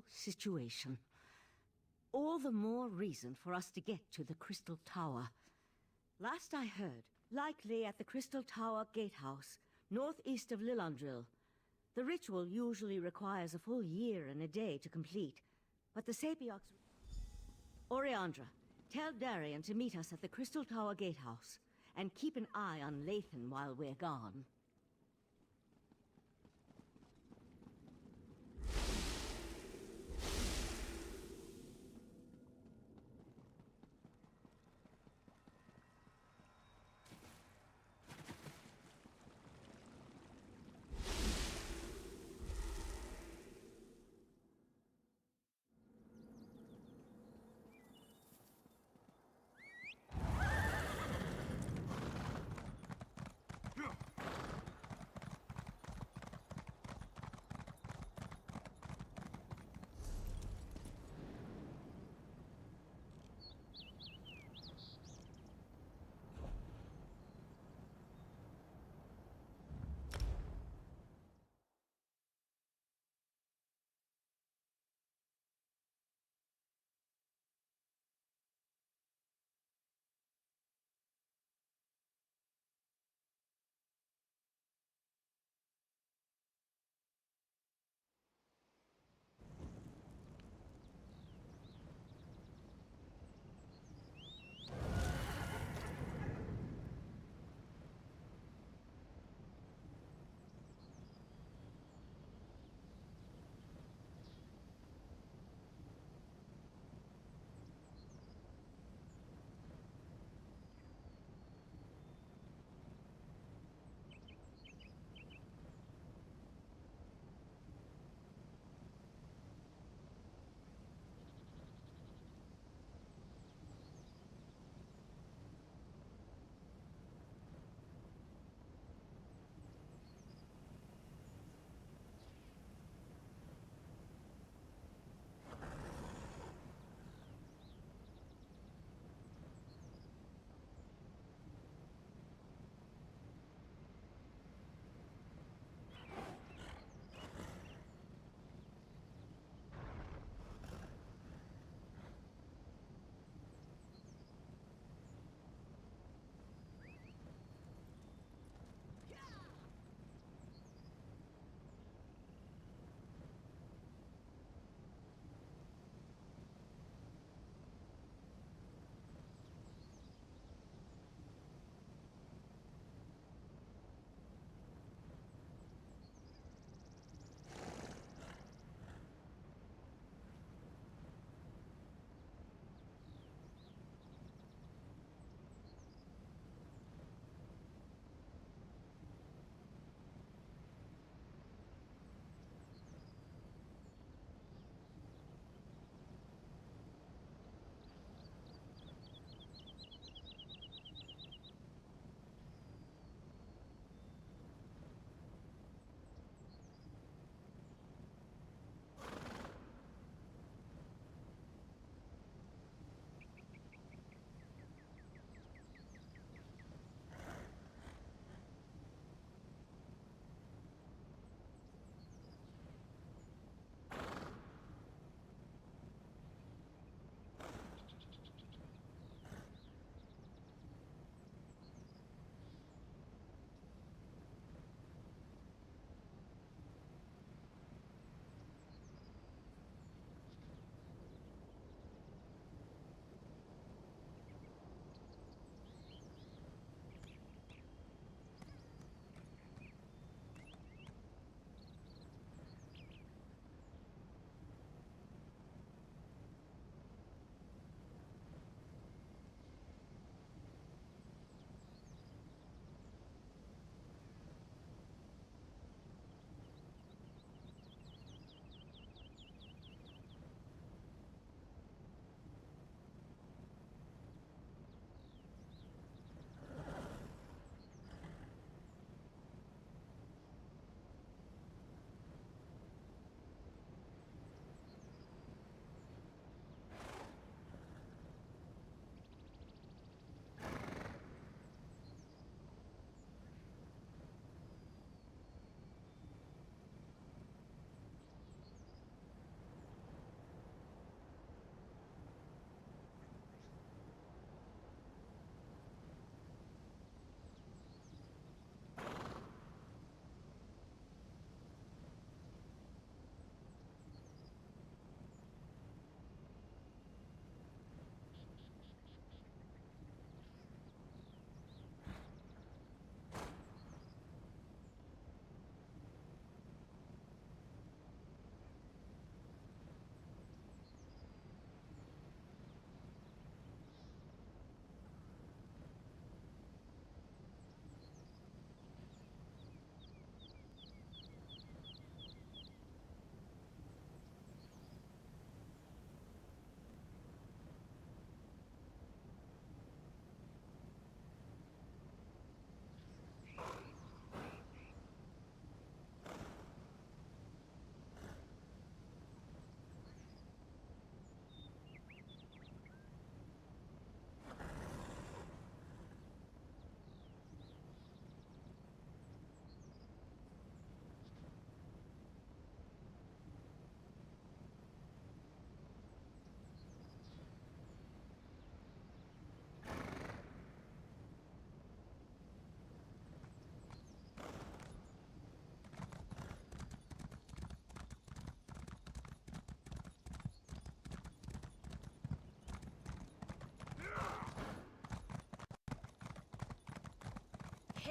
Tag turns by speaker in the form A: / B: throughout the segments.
A: critical situation. All the more reason for us to get to the Crystal Tower. Last I heard, likely at the Crystal Tower Gatehouse, northeast of Lillandril. The ritual usually requires a full year and a day to complete, but the Sapiox... Oriandra, tell Darian to meet us at the Crystal Tower Gatehouse, and keep an eye on Lathan while we're gone.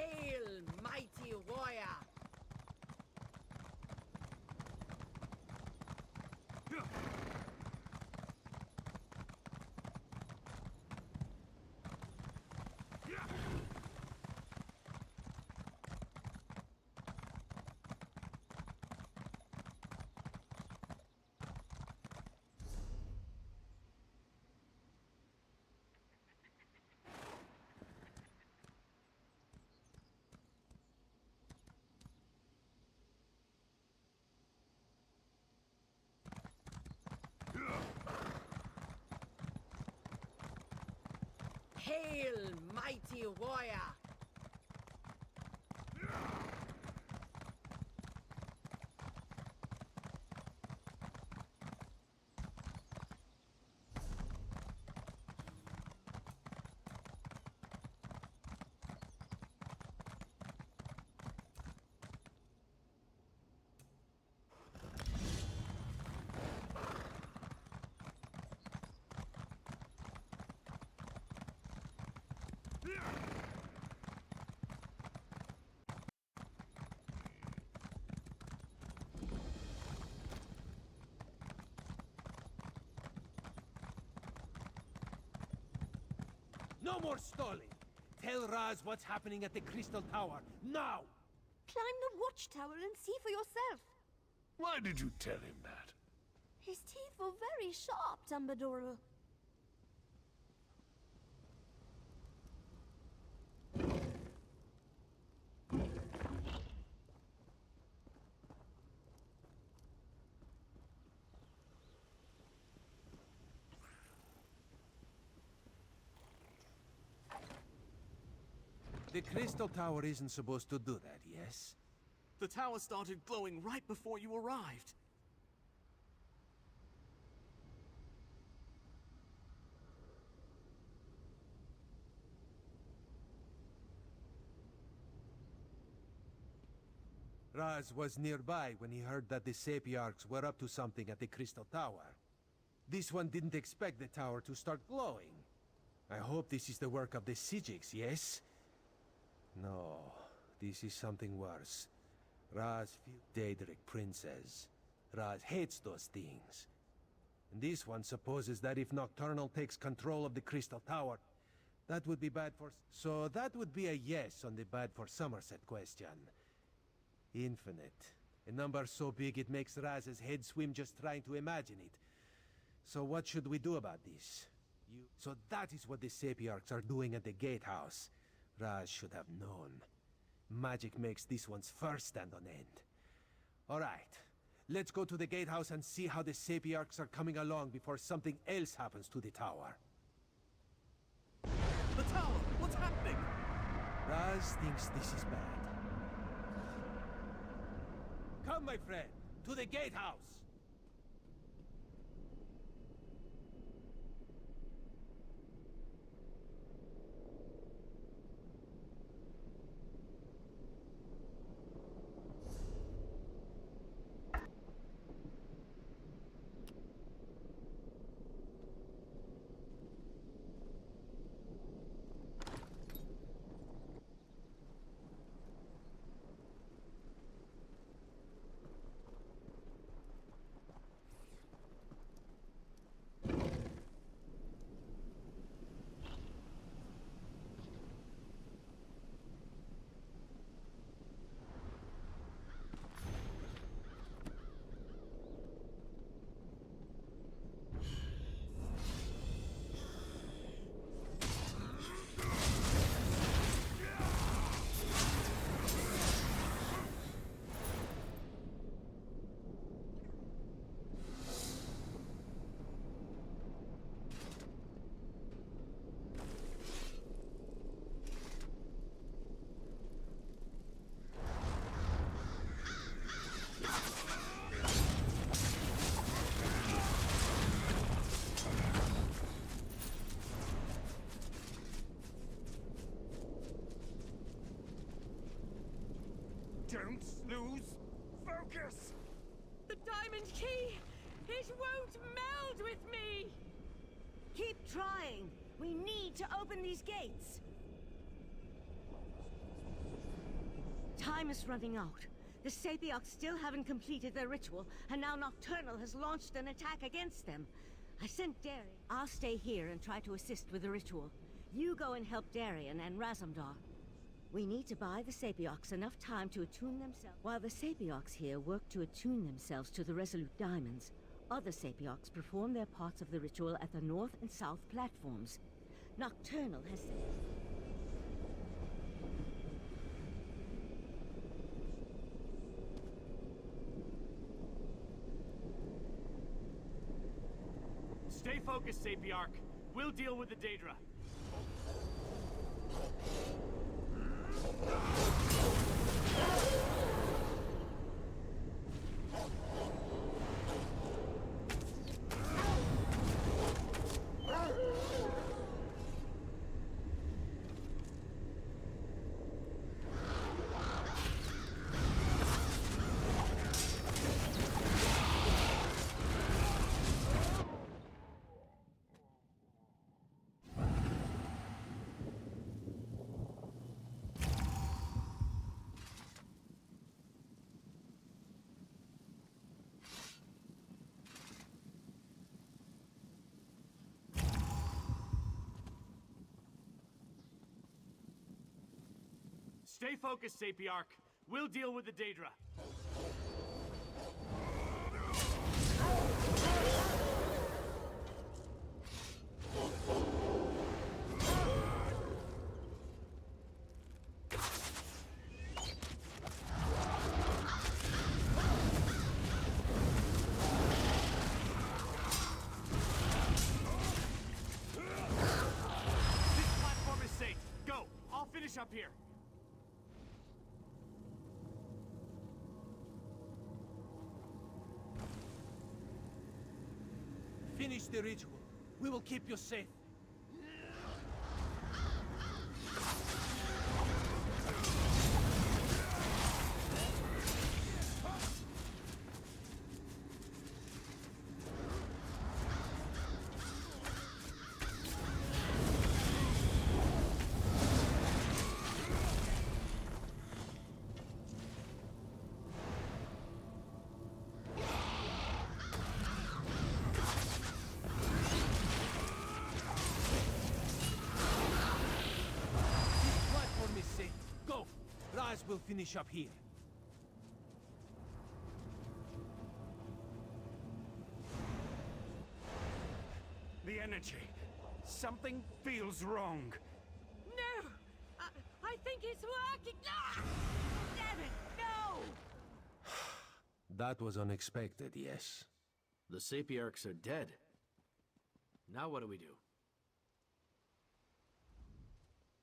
B: Hail, mighty warrior! Hail, mighty warrior!
C: No more stalling! Tell Raz what's happening at the Crystal Tower, now!
D: Climb the watchtower and see for yourself.
E: Why did you tell him that?
D: His teeth were very sharp, Dumbledore.
C: The Crystal Tower isn't supposed to do that, yes?
F: The tower started glowing right before you arrived.
C: Raz was nearby when he heard that the Sapiarchs were up to something at the Crystal Tower. This one didn't expect the tower to start glowing. I hope this is the work of the Sijiks, yes? No, this is something worse. Raz Daedric Princess. Raz hates those things. And this one supposes that if Nocturnal takes control of the Crystal Tower, that would be bad for... So that would be a yes on the bad for Somerset question. Infinite. A number so big it makes Raz's head swim just trying to imagine it. So what should we do about this? So that is what the Sapiarchs are doing at the Gatehouse. Raz should have known. Magic makes this one's first stand on end. Alright, let's go to the Gatehouse and see how the Sapiarchs are coming along before something else happens to the tower.
F: The tower! What's happening?
C: Raz thinks this is bad. Come, my friend, to the Gatehouse!
E: Don't lose focus!
A: The diamond key! It won't meld with me! Keep trying. We need to open these gates. Time is running out. The Sapiocs still haven't completed their ritual, and now Nocturnal has launched an attack against them. I sent Darian. I'll stay here and try to assist with the ritual. You go and help Darian and Razumdar. We need to buy the Sapiocs enough time to attune themselves. While the Sapiocs here work to attune themselves to the Resolute Diamonds, other Sapiocs perform their parts of the ritual at the north and south platforms. Nocturnal has...
G: Stay focused, Sapiarch. We'll deal with the Daedra. Stay focused, Sapiarch. We'll deal with the Daedra. This platform is safe. Go. I'll finish up here.
C: Finish the ritual. We will keep you safe. We'll finish up here.
E: The energy. Something feels wrong.
B: No! I think it's working! Ah! Damn it, no!
C: That was unexpected, yes.
F: The Sapiarchs are dead. Now what do we do?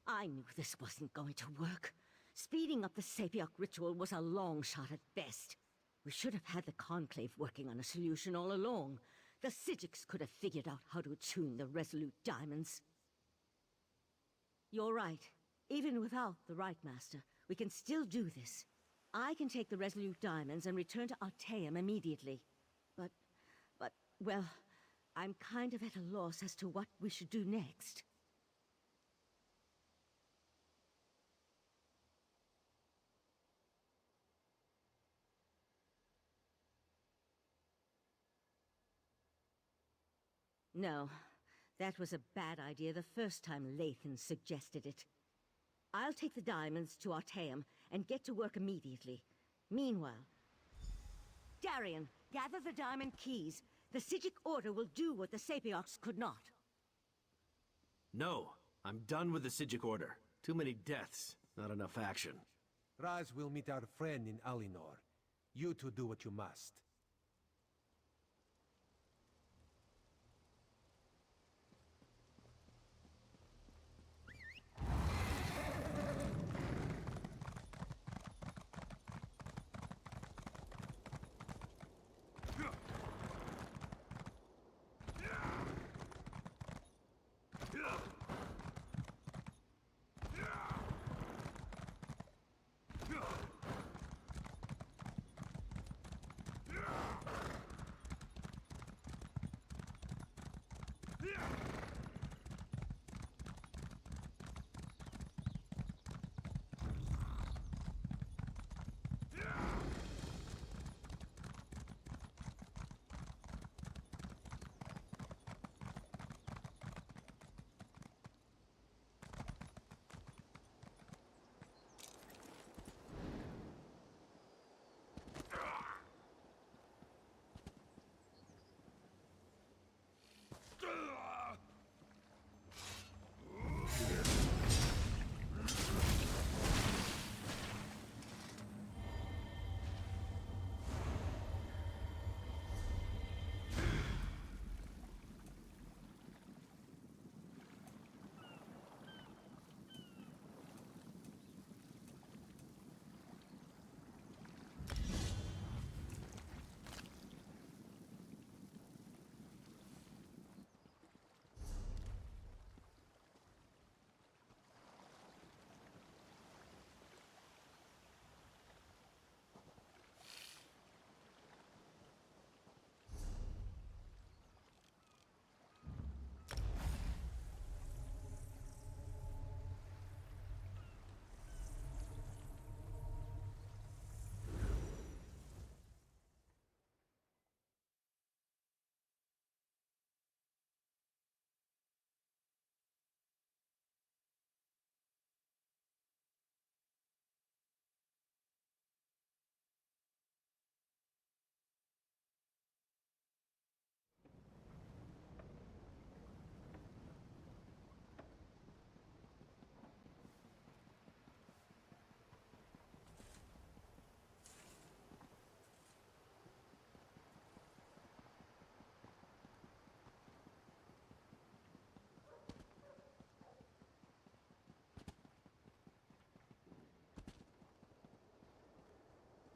A: I knew this wasn't going to work. Speeding up the Sapioc ritual was a long shot at best. We should have had the Conclave working on a solution all along. The Psijics could have figured out how to attune the Resolute Diamonds. You're right. Even without the Right Master, we can still do this. I can take the Resolute Diamonds and return to Alteum immediately. But, well, I'm kind of at a loss as to what we should do next. No, that was a bad idea the first time Lathan suggested it. I'll take the diamonds to Artaeum and get to work immediately. Meanwhile, Darian, gather the diamond keys. The Psijic Order will do what the Sapiocs could not.
F: No, I'm done with the Psijic Order. Too many deaths, not enough action.
C: Raz will meet our friend in Alinor. You two do what you must.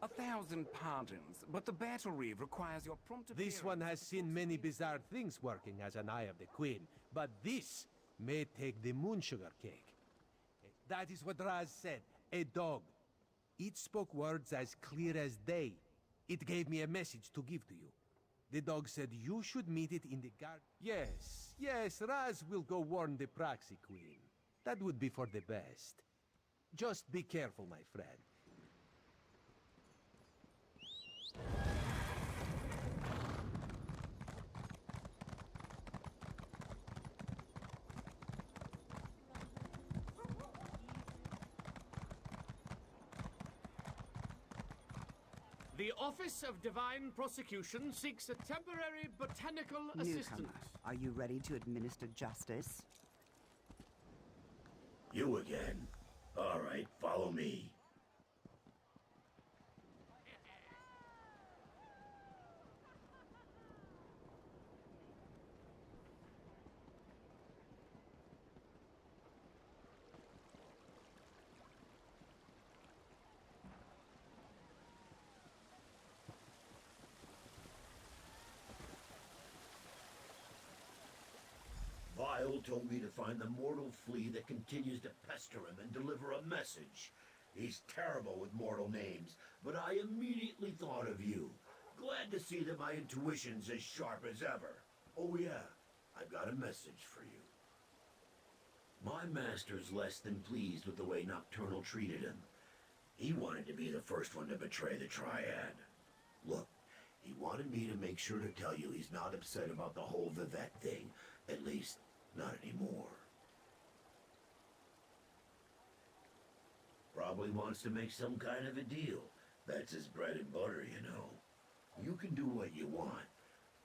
E: 1,000 pardons, but the battle reeve requires your prompt appearance.
C: This one has seen many bizarre things working as an Eye of the Queen, but this may take the moon sugar cake. That is what Raz said, a dog. It spoke words as clear as day. It gave me a message to give to you. The dog said you should meet it in the garden. Yes, Raz will go warn the Proxy Queen. That would be for the best. Just be careful, my friend.
G: The Office of Divine Prosecution seeks a temporary botanical assistant.
H: Newcomer, are you ready to administer justice?
I: You again. All right, follow me. Vile told me to find the mortal flea that continues to pester him and deliver a message. He's terrible with mortal names, but I immediately thought of you. Glad to see that my intuition's as sharp as ever. Oh yeah, I've got a message for you. My master's less than pleased with the way Nocturnal treated him. He wanted to be the first one to betray the Triad. Look, he wanted me to make sure to tell you he's not upset about the whole Vivette thing. At least, not anymore. Probably wants to make some kind of a deal. That's his bread and butter, you know. You can do what you want,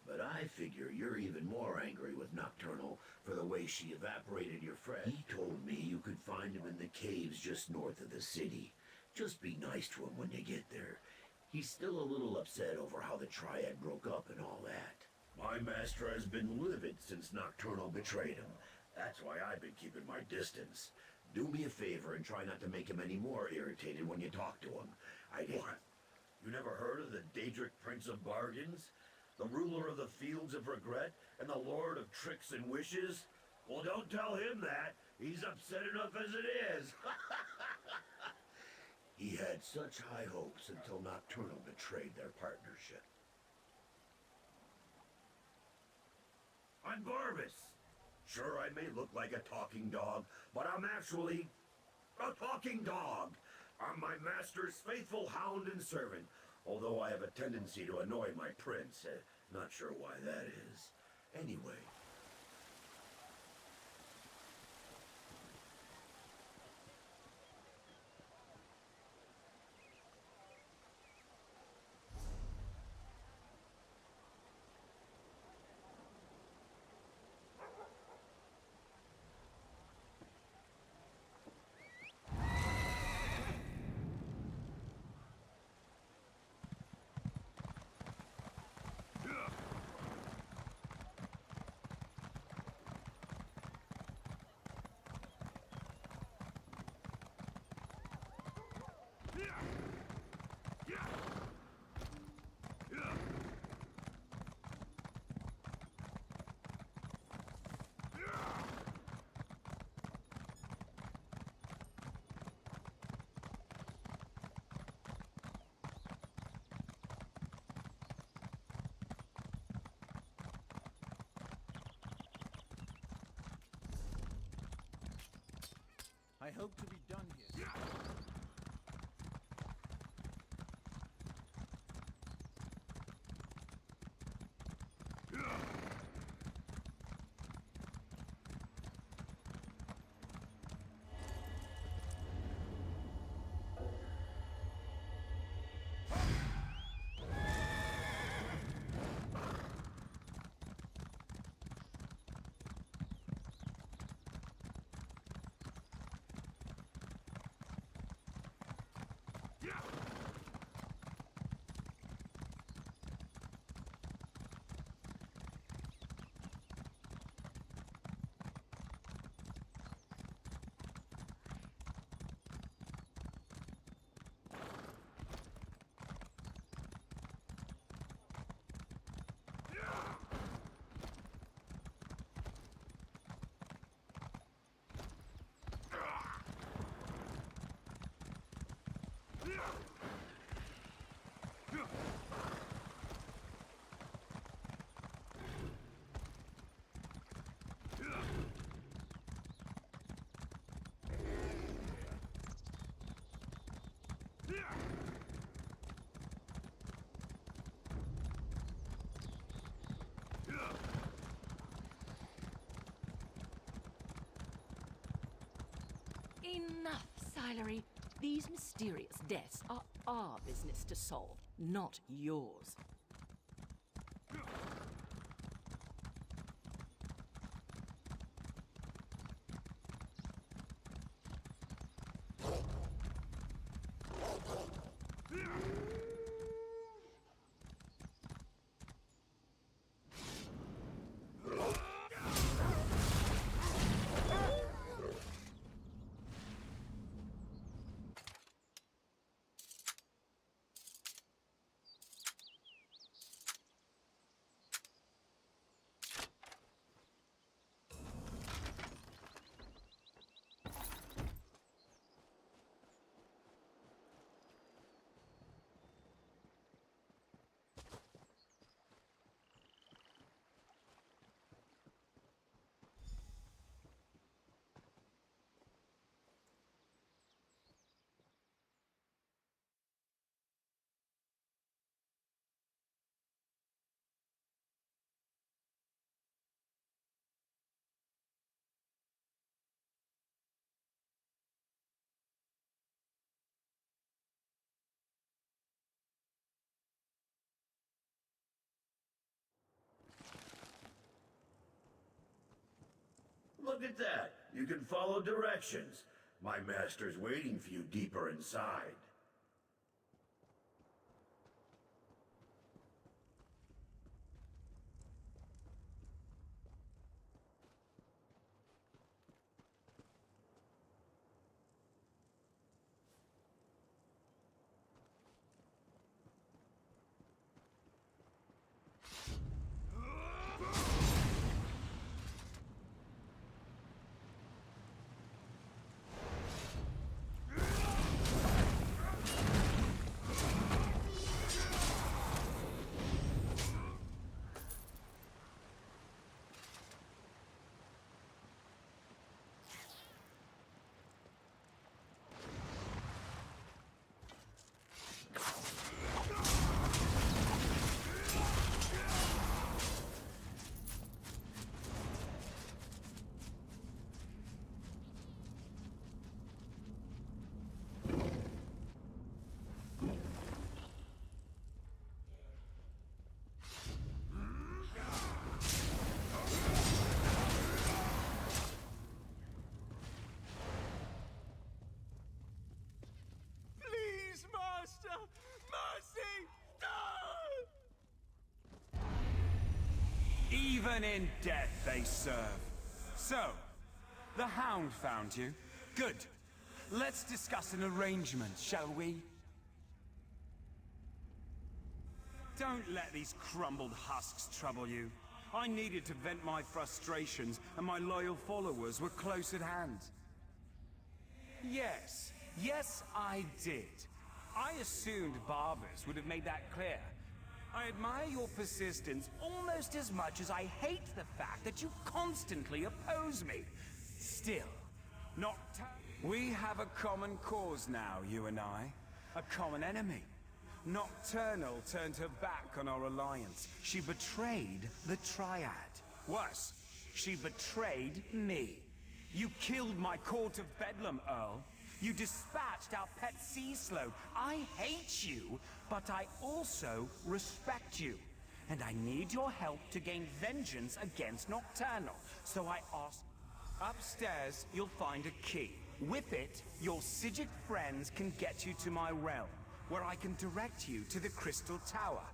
I: but I figure you're even more angry with Nocturnal for the way she evaporated your friend. He told me you could find him in the caves just north of the city. Just be nice to him when you get there. He's still a little upset over how the Triad broke up and all that. My master has been livid since Nocturnal betrayed him. That's why I've been keeping my distance. Do me a favor and try not to make him any more irritated when you talk to him. What? You never heard of the Daedric Prince of Bargains? The ruler of the Fields of Regret and the Lord of Tricks and Wishes? Well, don't tell him that. He's upset enough as it is. He had such high hopes until Nocturnal betrayed their partnership. I'm Barbas. Sure, I may look like a talking dog, but I'm actually a talking dog. I'm my master's faithful hound and servant, although I have a tendency to annoy my prince. Not sure why that is. Anyway.
J: I hope to be done here.
B: Enough, Silery. These mysterious deaths are our business to solve, not yours.
I: Look at that. You can follow directions. My master's waiting for you deeper inside.
E: Even in death they serve. So, the Hound found you. Good. Let's discuss an arrangement, shall we? Don't let these crumbled husks trouble you. I needed to vent my frustrations, and my loyal followers were close at hand. Yes, I did. I assumed Barbers would have made that clear. I admire your persistence almost as much as I hate the fact that you constantly oppose me. Still, we have a common cause now, you and I. A common enemy. Nocturnal turned her back on our alliance. She betrayed the Triad. Worse, she betrayed me. You killed my Court of Bedlam, Earl. You dispatched our pet sea slow. I hate you, but I also respect you. And I need your help to gain vengeance against Nocturnal. So I ask... Upstairs, you'll find a key. With it, your Psijic friends can get you to my realm, where I can direct you to the Crystal Tower.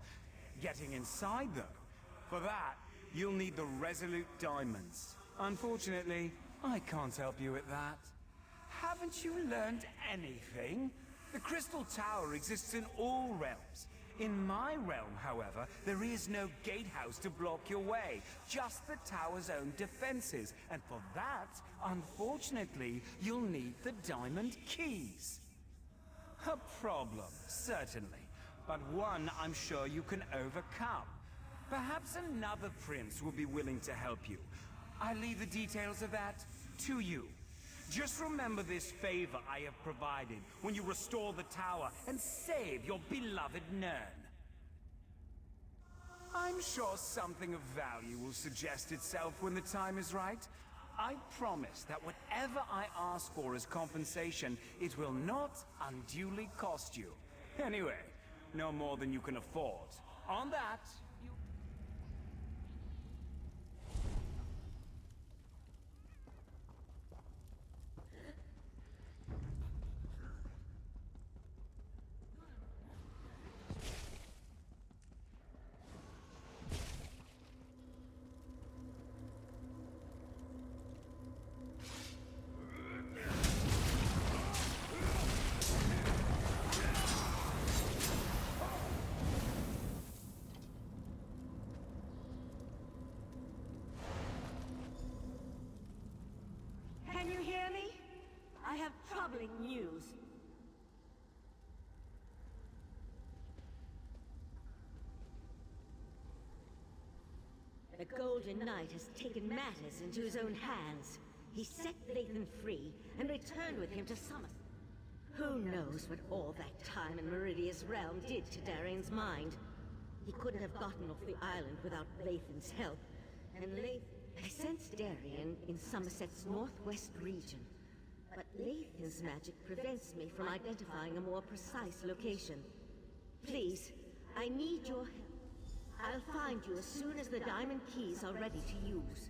E: Getting inside, though, for that, you'll need the Resolute Diamonds. Unfortunately, I can't help you with that. Haven't you learned anything? The Crystal Tower exists in all realms. In my realm, however, there is no gatehouse to block your way, just the tower's own defenses. And for that, unfortunately, you'll need the diamond keys. A problem, certainly, but one I'm sure you can overcome. Perhaps another prince will be willing to help you. I leave the details of that to you. Just remember this favor I have provided when you restore the tower and save your beloved Nern. I'm sure something of value will suggest itself when the time is right. I promise that whatever I ask for as compensation, it will not unduly cost you. Anyway, no more than you can afford. On that, you...
A: Can you hear me? I have troubling news. The Golden Knight has taken matters into his own hands. He set Lathan free and returned with him to Somerset. Who knows what all that time in Meridia's realm did to Darian's mind? He couldn't have gotten off the island without Lathan's help. And I sensed Darian in Somerset's northwest region. But Lathan's magic prevents me from identifying a more precise location. Please, I need your help. I'll find you as soon as the diamond keys are ready to use.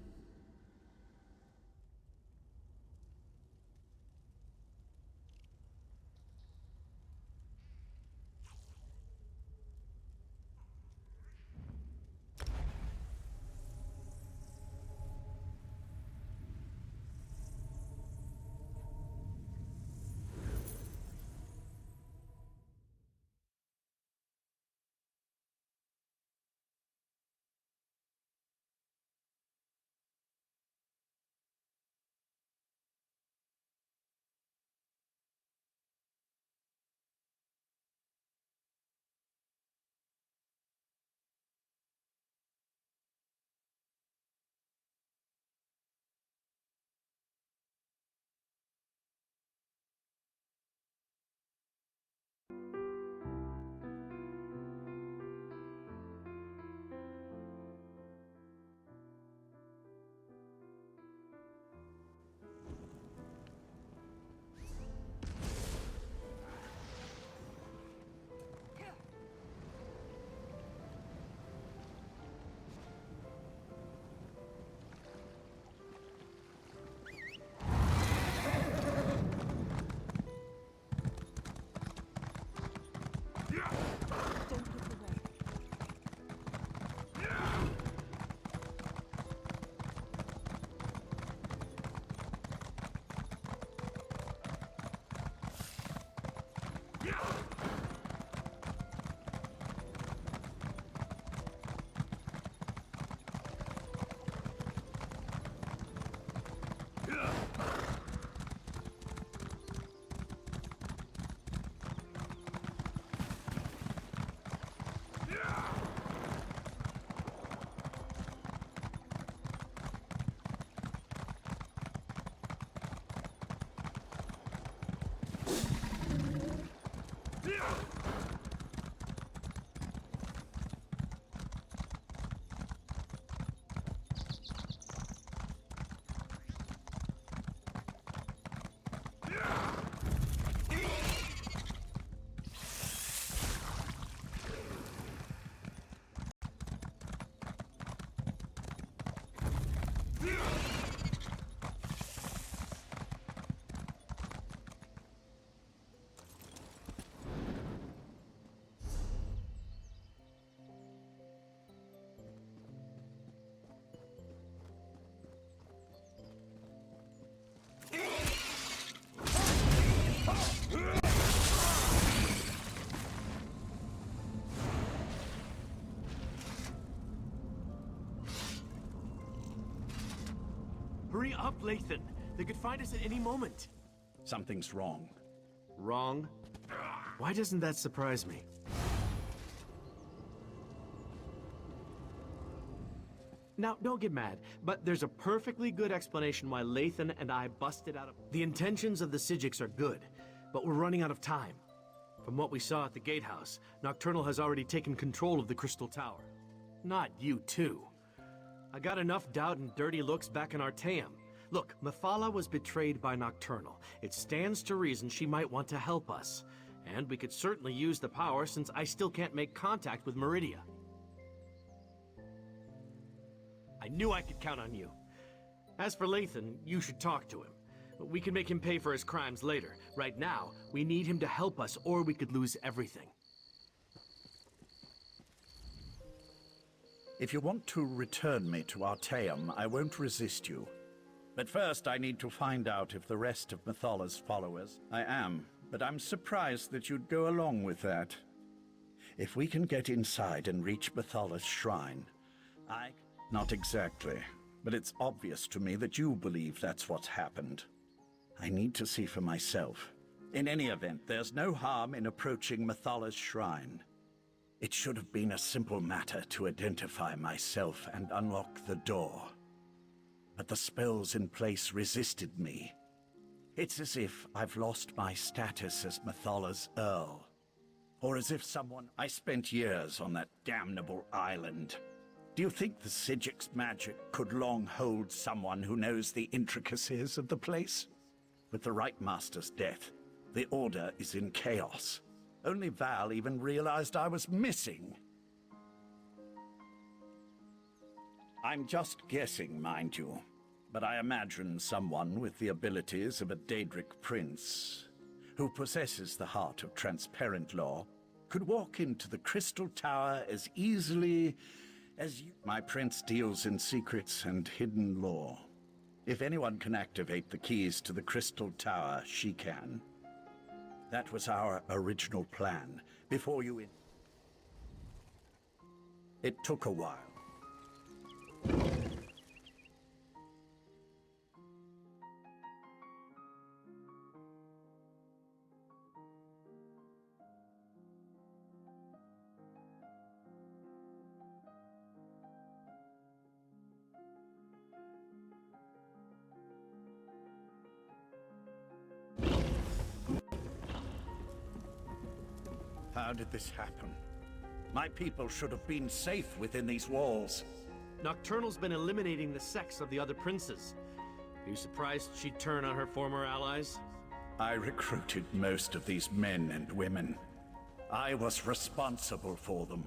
F: Hurry up, Lathan. They could find us at any moment.
J: Something's wrong.
F: Wrong? Why doesn't that surprise me? Now, don't get mad, but there's a perfectly good explanation why Lathan and I busted out of... The intentions of the Psijics are good, but we're running out of time. From what we saw at the gatehouse, Nocturnal has already taken control of the Crystal Tower. Not you, too. I got enough doubt and dirty looks back in Artaeum. Look, Mephala was betrayed by Nocturnal. It stands to reason she might want to help us. And we could certainly use the power since I still can't make contact with Meridia. I knew I could count on you. As for Lathan, you should talk to him. We can make him pay for his crimes later. Right now, we need him to help us or we could lose everything.
J: If you want to return me to Artaeum, I won't resist you. But first, I need to find out if the rest of Methala's followers... I am, but I'm surprised that you'd go along with that. If we can get inside and reach Methala's shrine, Not exactly, but it's obvious to me that you believe that's what's happened. I need to see for myself. In any event, there's no harm in approaching Methala's shrine. It should have been a simple matter to identify myself and unlock the door. But the spells in place resisted me. It's as if I've lost my status as Methala's Earl. Or as if I spent years on that damnable island. Do you think the Sigic's magic could long hold someone who knows the intricacies of the place? With the Right Master's death, the Order is in chaos. Only Val even realized I was missing. I'm just guessing, mind you, but I imagine someone with the abilities of a Daedric prince, who possesses the heart of transparent law, could walk into the Crystal Tower as easily as you. My prince deals in secrets and hidden lore. If anyone can activate the keys to the Crystal Tower, she can. That was our original plan, before you It took a while. How did this happen? My people should have been safe within these walls.
F: Nocturnal's been eliminating the sects of the other princes. Are you surprised she'd turn on her former allies?
J: I recruited most of these men and women. I was responsible for them.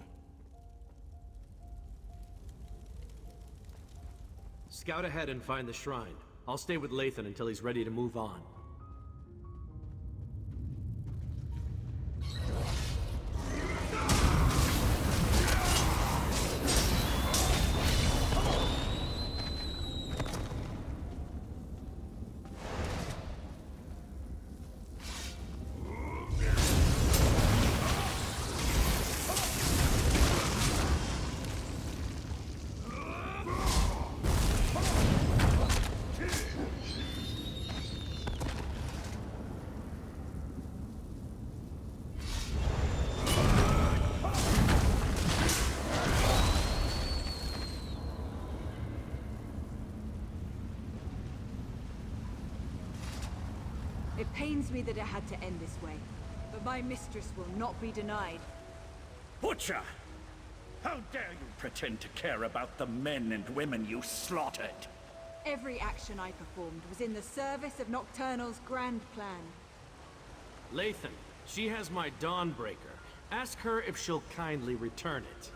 F: Scout ahead and find the shrine. I'll stay with Lathan until he's ready to move on.
K: It pains me that it had to end this way, but my mistress will not be denied.
J: Butcher! How dare you pretend to care about the men and women you slaughtered?
K: Every action I performed was in the service of Nocturnal's grand plan.
F: Lathan, she has my Dawnbreaker. Ask her if she'll kindly return it.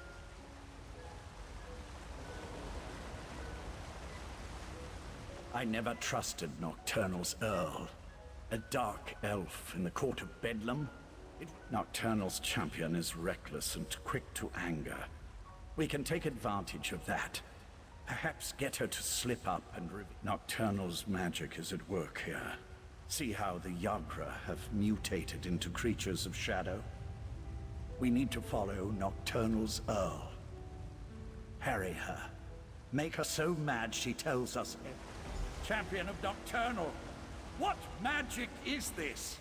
J: I never trusted Nocturnal's Earl. A dark elf in the court of Bedlam? Nocturnal's champion is reckless and quick to anger. We can take advantage of that. Perhaps get her to slip up and Nocturnal's magic is at work here. See how the Yagra have mutated into creatures of shadow? We need to follow Nocturnal's Earl. Harry her. Make her so mad she tells us... Champion of Nocturnal! What magic is this?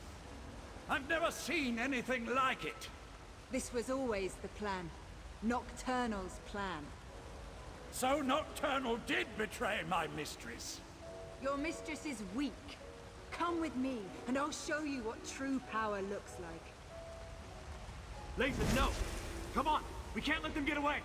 J: I've never seen anything like it.
K: This was always the plan. Nocturnal's plan.
J: So Nocturnal did betray my mistress.
K: Your mistress is weak. Come with me, and I'll show you what true power looks like.
F: Lathan, no! Come on! We can't let them get away!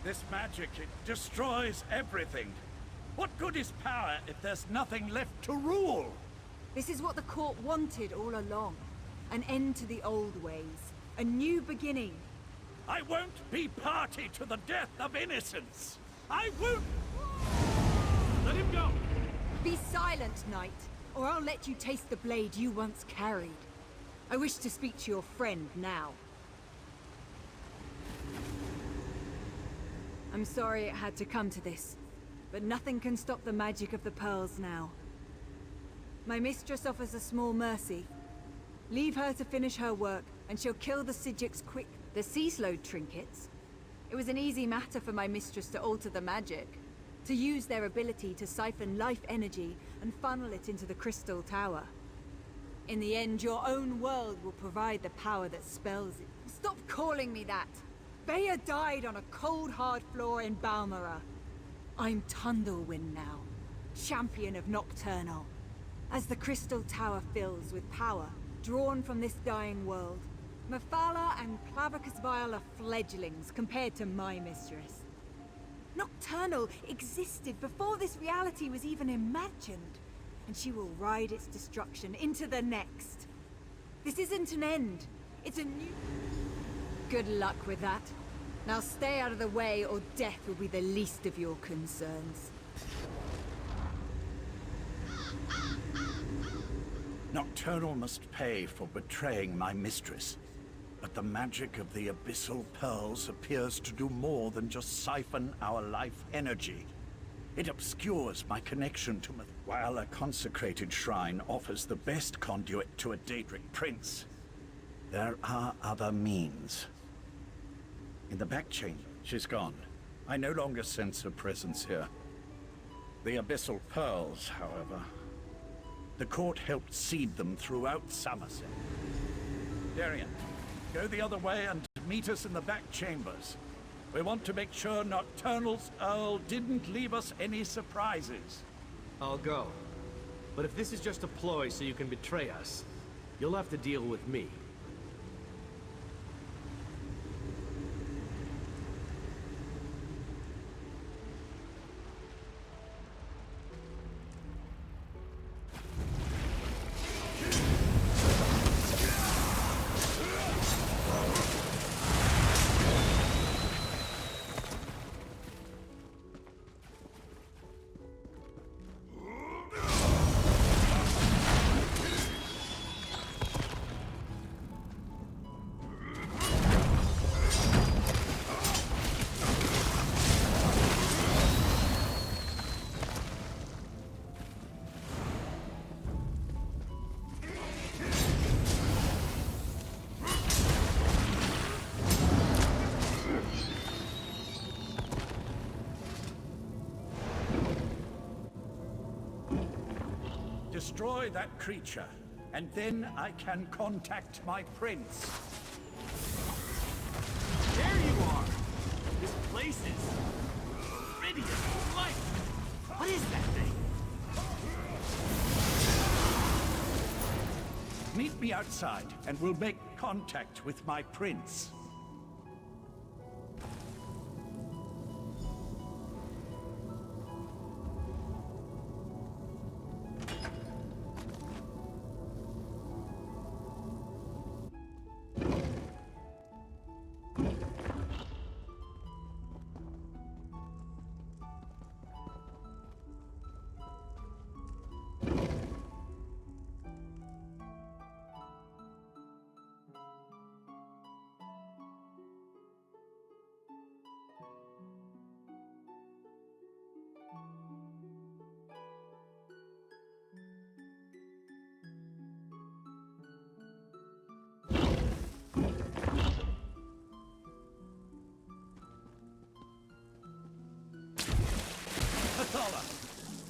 J: This magic, it destroys everything. What good is power if there's nothing left to rule?
K: This is what the court wanted all along. An end to the old ways. A new beginning.
J: I won't be party to the death of innocents! I won't...
G: Let him go!
K: Be silent, knight, or I'll let you taste the blade you once carried. I wish to speak to your friend now. I'm sorry it had to come to this, but nothing can stop the magic of the pearls now. My mistress offers a small mercy. Leave her to finish her work, and she'll kill the Sijiks quick. The sea-slowed trinkets? It was an easy matter for my mistress to alter the magic. To use their ability to siphon life energy and funnel it into the Crystal Tower. In the end, your own world will provide the power that spells it. Stop calling me that! Baya died on a cold, hard floor in Balmora. I'm Tundlewind now, champion of Nocturnal. As the Crystal Tower fills with power, drawn from this dying world, Mephala and Clavicus Vile are fledglings compared to my mistress. Nocturnal existed before this reality was even imagined, and she will ride its destruction into the next. This isn't an end, it's a new... Good luck with that. Now stay out of the way, or death will be the least of your concerns.
J: Nocturnal must pay for betraying my mistress. But the magic of the Abyssal Pearls appears to do more than just siphon our life energy. It obscures my connection to while a consecrated shrine offers the best conduit to a Daedric prince. There are other means. In the back chamber, she's gone. I no longer sense her presence here. The Abyssal Pearls, however. The court helped seed them throughout Somerset. Darian, go the other way and meet us in the back chambers. We want to make sure Nocturnal's Earl didn't leave us any surprises.
F: I'll go. But if this is just a ploy so you can betray us, you'll have to deal with me.
J: Destroy that creature, and then I can contact my prince.
G: There you are! This place is... pretty as life! What is that thing?
J: Meet me outside, and we'll make contact with my prince.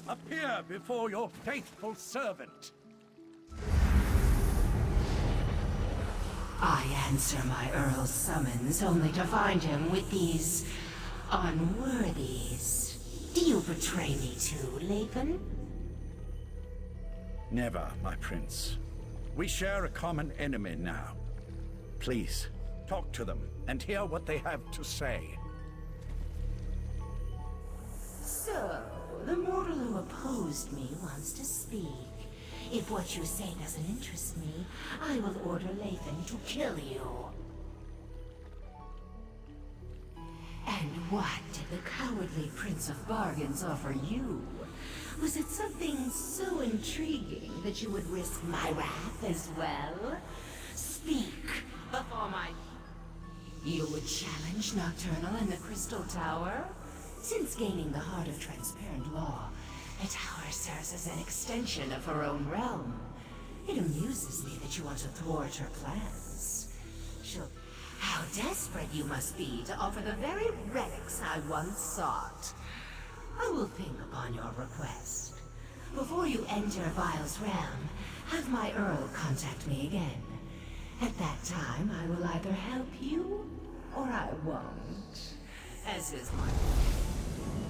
J: Appear before your faithful servant.
L: I answer my Earl's summons only to find him with these unworthies. Do you betray me too, Lathan?
J: Never, my prince. We share a common enemy now. Please, talk to them and hear what they have to say.
L: So, the mortal who opposed me wants to speak. If what you say doesn't interest me, I will order Lathan to kill you. And what did the cowardly Prince of Bargains offer you? Was it something so intriguing that you would risk my wrath as well? Speak before my... You would challenge Nocturnal and the Crystal Tower? Since gaining the Heart of Transparent Law, the tower serves as an extension of her own realm. It amuses me that you want to thwart her plans. How desperate you must be to offer the very relics I once sought. I will think upon your request. Before you enter Vile's realm, have my Earl contact me again. At that time, I will either help you, or I won't. As is my...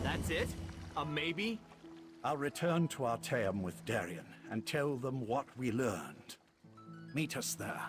F: That's it? A maybe?
J: I'll return to Artaeum with Darien and tell them what we learned. Meet us there.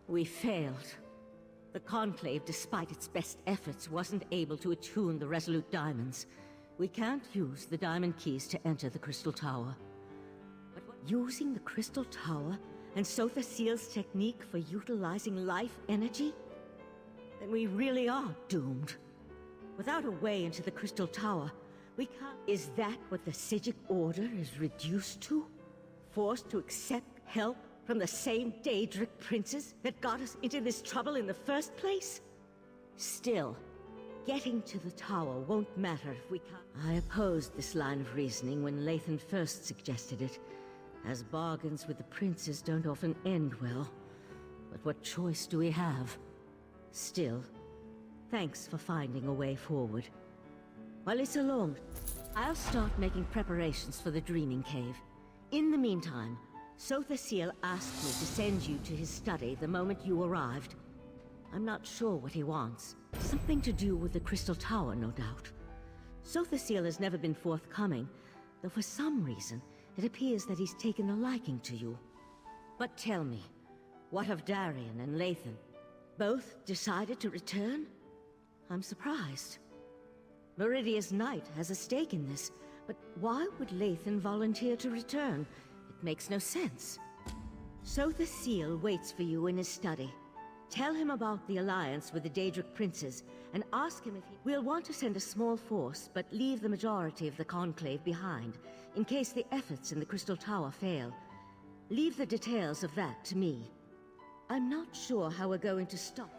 A: We failed. The Conclave, despite its best efforts, wasn't able to attune the Resolute Diamonds. We can't use the diamond keys to enter the Crystal Tower. But using the Crystal Tower and Sotha Seal's technique for utilizing life energy? Then we really are doomed. Without a way into the Crystal Tower, we can't... Is that what the Psijic Order is reduced to? Forced to accept help from the same Daedric princes that got us into this trouble in the first place? Still, getting to the tower won't matter if we can't... I opposed this line of reasoning when Lathan first suggested it, as bargains with the princes don't often end well. But what choice do we have? Still, thanks for finding a way forward. While it's a long... I'll start making preparations for the Dreaming Cave. In the meantime, Sotha Seal asked me to send you to his study the moment you arrived. I'm not sure what he wants. Something to do with the Crystal Tower, no doubt. Sotha Seal has never been forthcoming, though for some reason, it appears that he's taken a liking to you. But tell me, what of Darien and Lathan? Both decided to return? I'm surprised. Meridia's Knight has a stake in this, but why would Lathan volunteer to return? It makes no sense. Sotha Seal waits for you in his study. Tell him about the alliance with the Daedric princes, and ask him if he... We'll want to send a small force, but leave the majority of the Conclave behind, in case the efforts in the Crystal Tower fail. Leave the details of that to me. I'm not sure how we're going to stop.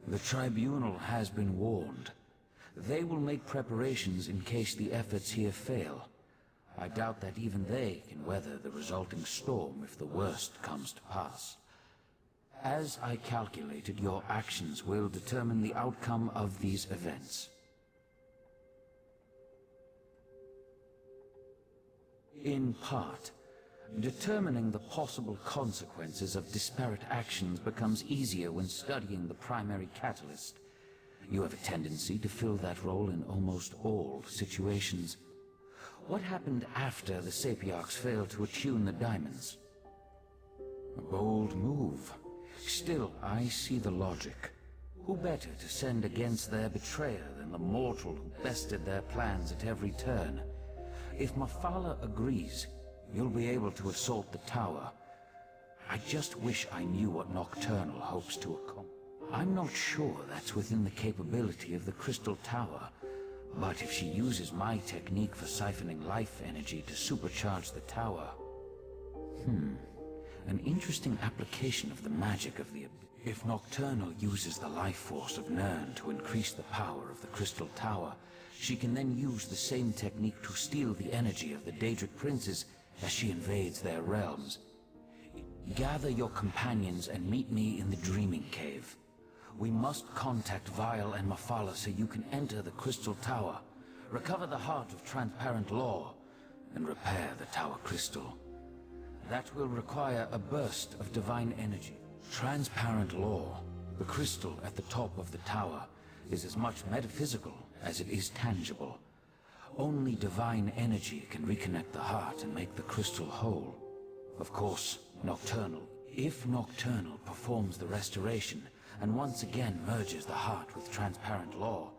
E: The Tribunal has been warned.
M: They will make preparations in case the efforts here fail. I doubt that even they can weather the resulting storm if the worst comes to pass. As I calculated, your actions will determine the outcome of these events. In part, determining the possible consequences of disparate actions becomes easier when studying the primary catalyst. You have a tendency to fill that role in almost all situations. What happened after the Sapiarchs failed to attune the diamonds? A bold move. Still, I see the logic. Who better to send against their betrayer than the mortal who bested their plans at every turn? If Mafala agrees, you'll be able to assault the tower. I just wish I knew what Nocturnal hopes to accomplish. I'm not sure that's within the capability of the Crystal Tower, but if she uses my technique for siphoning life energy to supercharge the tower... An interesting application of the magic of the... If Nocturnal uses the life force of Nirn to increase the power of the Crystal Tower, she can then use the same technique to steal the energy of the Daedric Princes as she invades their realms. Gather your companions and meet me in the Dreaming Cave. We must contact Vile and Mafala so you can enter the Crystal Tower, recover the heart of Transparent Law, and repair the Tower Crystal. That will require a burst of divine energy. Transparent Law, the crystal at the top of the tower, is as much metaphysical as it is tangible. Only divine energy can reconnect the heart and make the crystal whole. Of course, Nocturnal. If Nocturnal performs the restoration, and once again merges the heart with Transparent Law,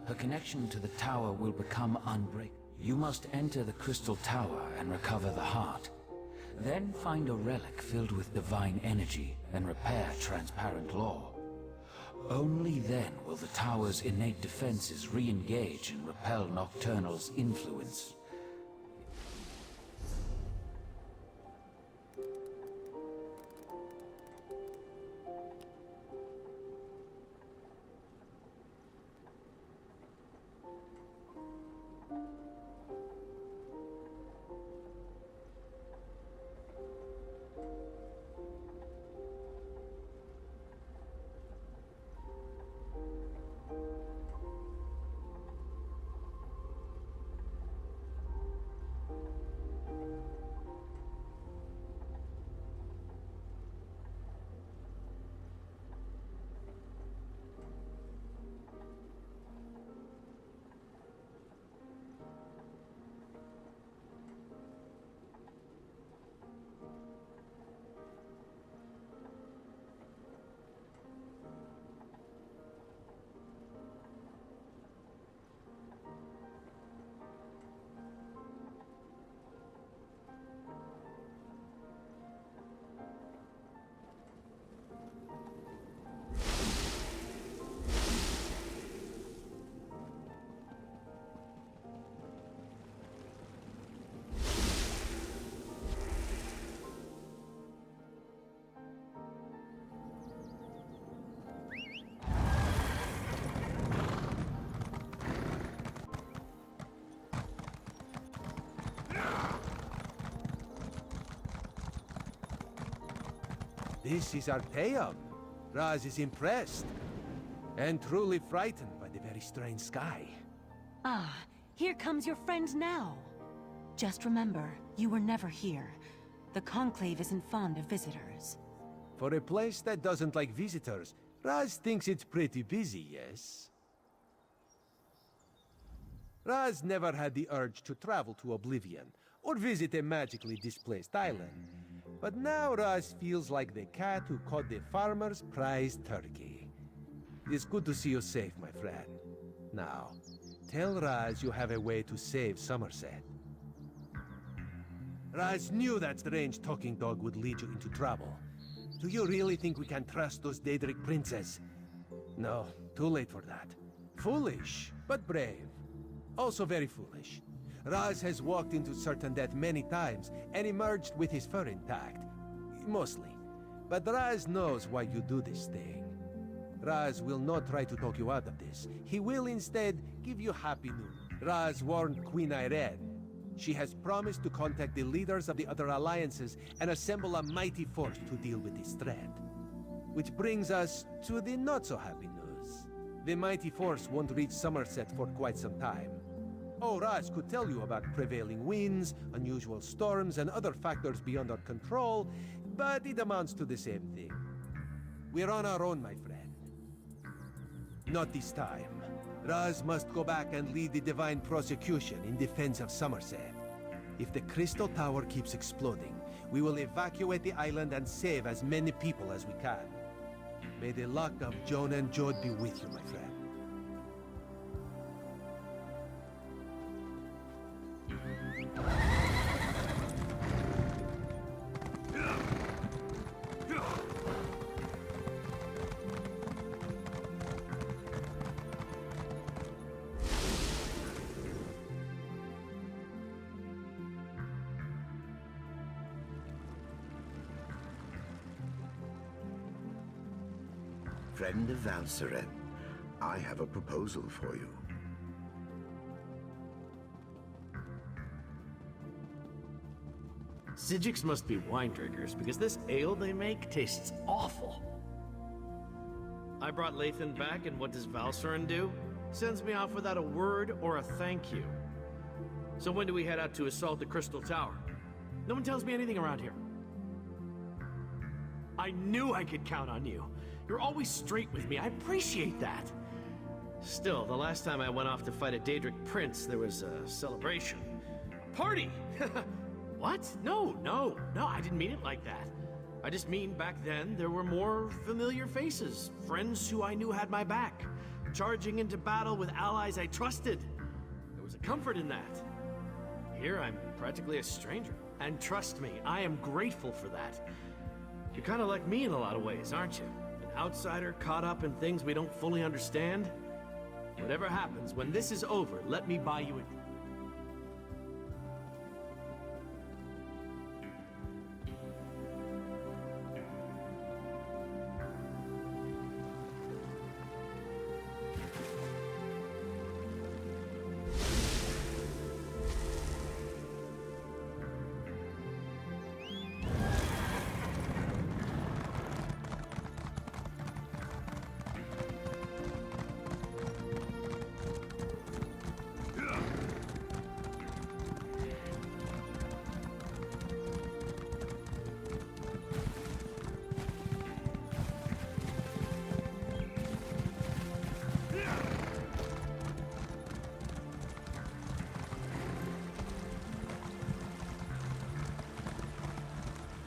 M: her connection to the tower will become unbreakable. You must enter the Crystal Tower and recover the heart. Then find a relic filled with divine energy and repair Transparent Law. Only then will the tower's innate defenses re-engage and repel Nocturnal's influence.
C: This is Artaeum. Raz is impressed, and truly frightened by the very strange sky.
B: Ah, here comes your friend now. Just remember, you were never here. The Conclave isn't fond of visitors.
C: For a place that doesn't like visitors, Raz thinks it's pretty busy, yes? Raz never had the urge to travel to Oblivion, or visit a magically displaced island. But now Raz feels like the cat who caught the farmer's prized turkey. It's good to see you safe, my friend. Now, tell Raz you have a way to save Somerset. Raz knew that strange talking dog would lead you into trouble. Do you really think we can trust those Daedric princes? No, too late for that. Foolish, but brave. Also very foolish. Raz has walked into certain death many times and emerged with his fur intact. Mostly. But Raz knows why you do this thing. Raz will not try to talk you out of this. He will instead give you happy news. Raz warned Queen Irene. She has promised to contact the leaders of the other alliances and assemble a mighty force to deal with this threat. Which brings us to the not-so-happy news. The mighty force won't reach Somerset for quite some time. Oh, Raz could tell you about prevailing winds, unusual storms, and other factors beyond our control, but it amounts to the same thing. We're on our own, my friend. Not this time. Raz must go back and lead the divine prosecution in defense of Somerset. If the Crystal Tower keeps exploding, we will evacuate the island and save as many people as we can. May the luck of Joan and Jode be with you, my friend.
I: Friend of Valseren, I have a proposal for you.
F: Sijics must be wine drinkers, because this ale they make tastes awful. I brought Lathan back, and what does Valseren do? Sends me off without a word or a thank you. So when do we head out to assault the Crystal Tower? No one tells me anything around here. I knew I could count on you. You're always straight with me. I appreciate that. Still, the last time I went off to fight a Daedric prince, there was a celebration. A party! What? No, I didn't mean it like that. I just mean back then there were more familiar faces, friends who I knew had my back, charging into battle with allies I trusted. There was a comfort in that. Here I'm practically a stranger. And trust me, I am grateful for that. You're kind of like me in a lot of ways, aren't you? An outsider caught up in things we don't fully understand. Whatever happens, when this is over, let me buy you a...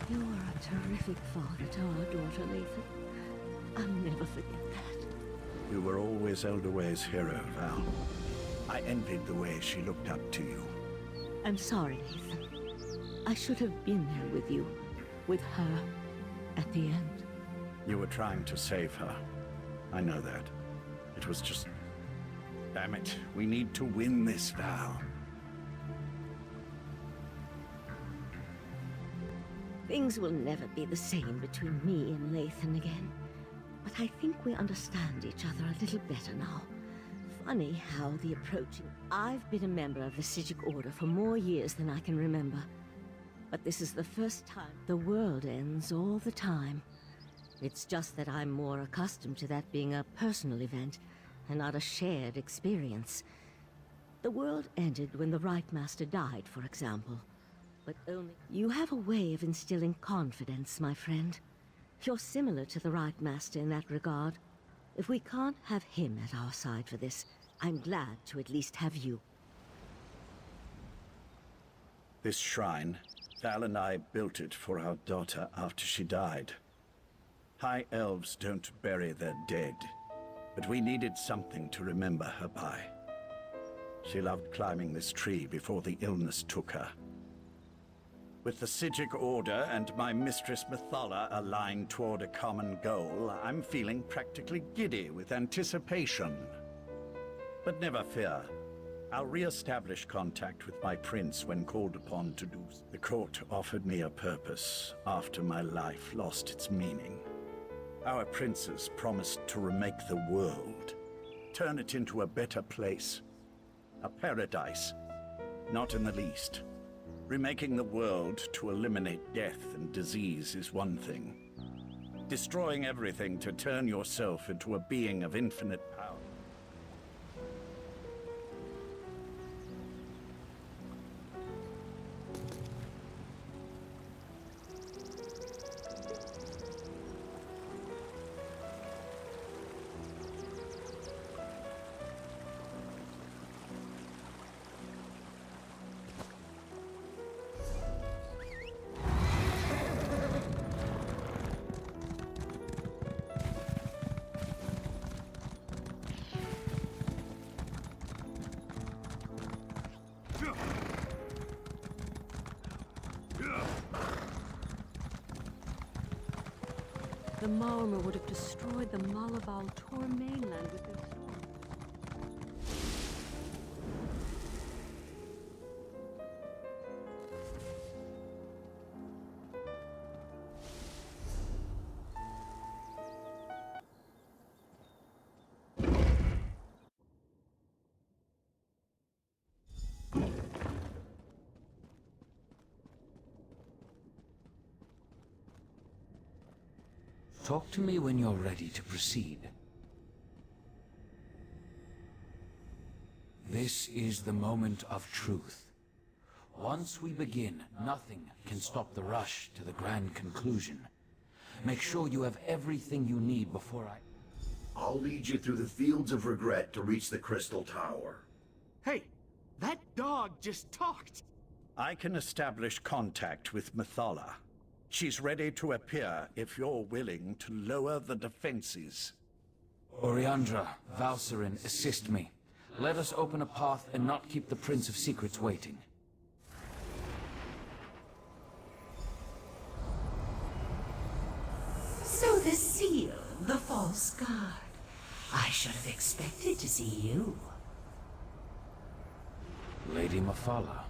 A: You are a terrific father to our daughter, Lathan. I'll never forget that.
J: You were always Elderway's hero, Val. I envied the way she looked up to you.
A: I'm sorry, Lathan. I should have been there with you, with her, at the end.
J: You were trying to save her. I know that. It was just... Damn it, we need to win this, Val.
A: Things will never be the same between me and Lathan again. But I think we understand each other a little better now. Funny how the approaching... I've been a member of the Sijic Order for more years than I can remember. But this is the first time the world ends all the time. It's just that I'm more accustomed to that being a personal event, and not a shared experience. The world ended when the Right Master died, for example. But only... You have a way of instilling confidence, my friend. You're similar to the Right Master in that regard. If we can't have him at our side for this, I'm glad to at least have you.
J: This shrine, Val and I built it for our daughter after she died. High elves don't bury their dead, but we needed something to remember her by. She loved climbing this tree before the illness took her. With the Sijic Order and my mistress Methala aligned toward a common goal, I'm feeling practically giddy with anticipation. But never fear. I'll re-establish contact with my prince when called upon to do so. The court offered me a purpose after my life lost its meaning. Our princes promised to remake the world. Turn it into a better place. A paradise. Not in the least. Remaking the world to eliminate death and disease is one thing. Destroying everything to turn yourself into a being of infinite power.
A: The Maormer would have destroyed the Malaval Tor mainland with their storm.
M: Talk to me when you're ready to proceed. This is the moment of truth. Once we begin, nothing can stop the rush to the grand conclusion. Make sure you have everything you need before
I: I'll lead you through the fields of regret to reach the Crystal Tower.
F: Hey, that dog just talked!
J: I can establish contact with Methala. She's ready to appear if you're willing to lower the defenses.
M: Oriandra, Valserin, assist me. Let us open a path and not keep the Prince of Secrets waiting.
L: So the seal, the false guard. I should have expected to see you.
M: Lady Mephala,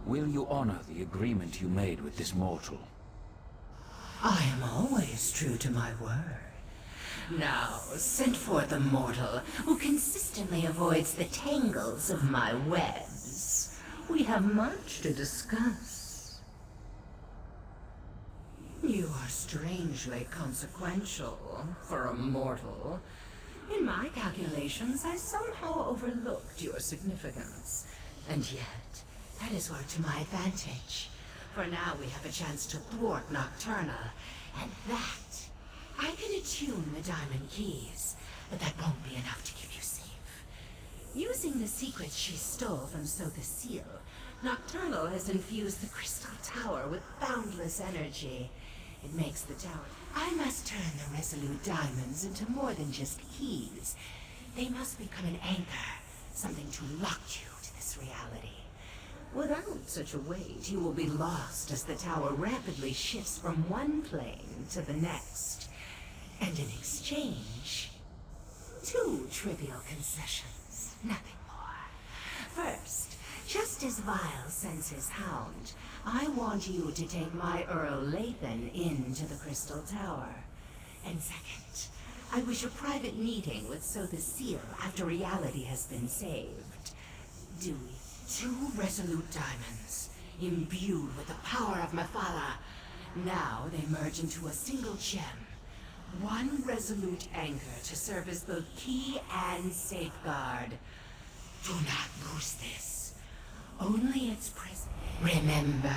M: will you honor the agreement you made with this mortal?
L: I am always true to my word. Now, send forth a mortal who consistently avoids the tangles of my webs. We have much to discuss. You are strangely consequential for a mortal. In my calculations, I somehow overlooked your significance. And yet, that is worked to my advantage. For now we have a chance to thwart Nocturnal, and that... I can attune the diamond keys, but that won't be enough to keep you safe. Using the secrets she stole from So the Seal, Nocturnal has infused the Crystal Tower with boundless energy. It makes the tower... I must turn the Resolute Diamonds into more than just keys. They must become an anchor, something to lock you to this reality. Without such a weight, you will be lost as the tower rapidly shifts from one plane to the next. And in exchange, 2 trivial concessions, nothing more. First, just as Vile sends his hound, I want you to take my Earl Lathan into the Crystal Tower. And second, I wish a private meeting with So the Seal after reality has been saved. Do we? 2 resolute diamonds, imbued with the power of Mephala. Now they merge into a single gem. 1 resolute anchor to serve as both key and safeguard. Do not lose this. Only its presence. Remember,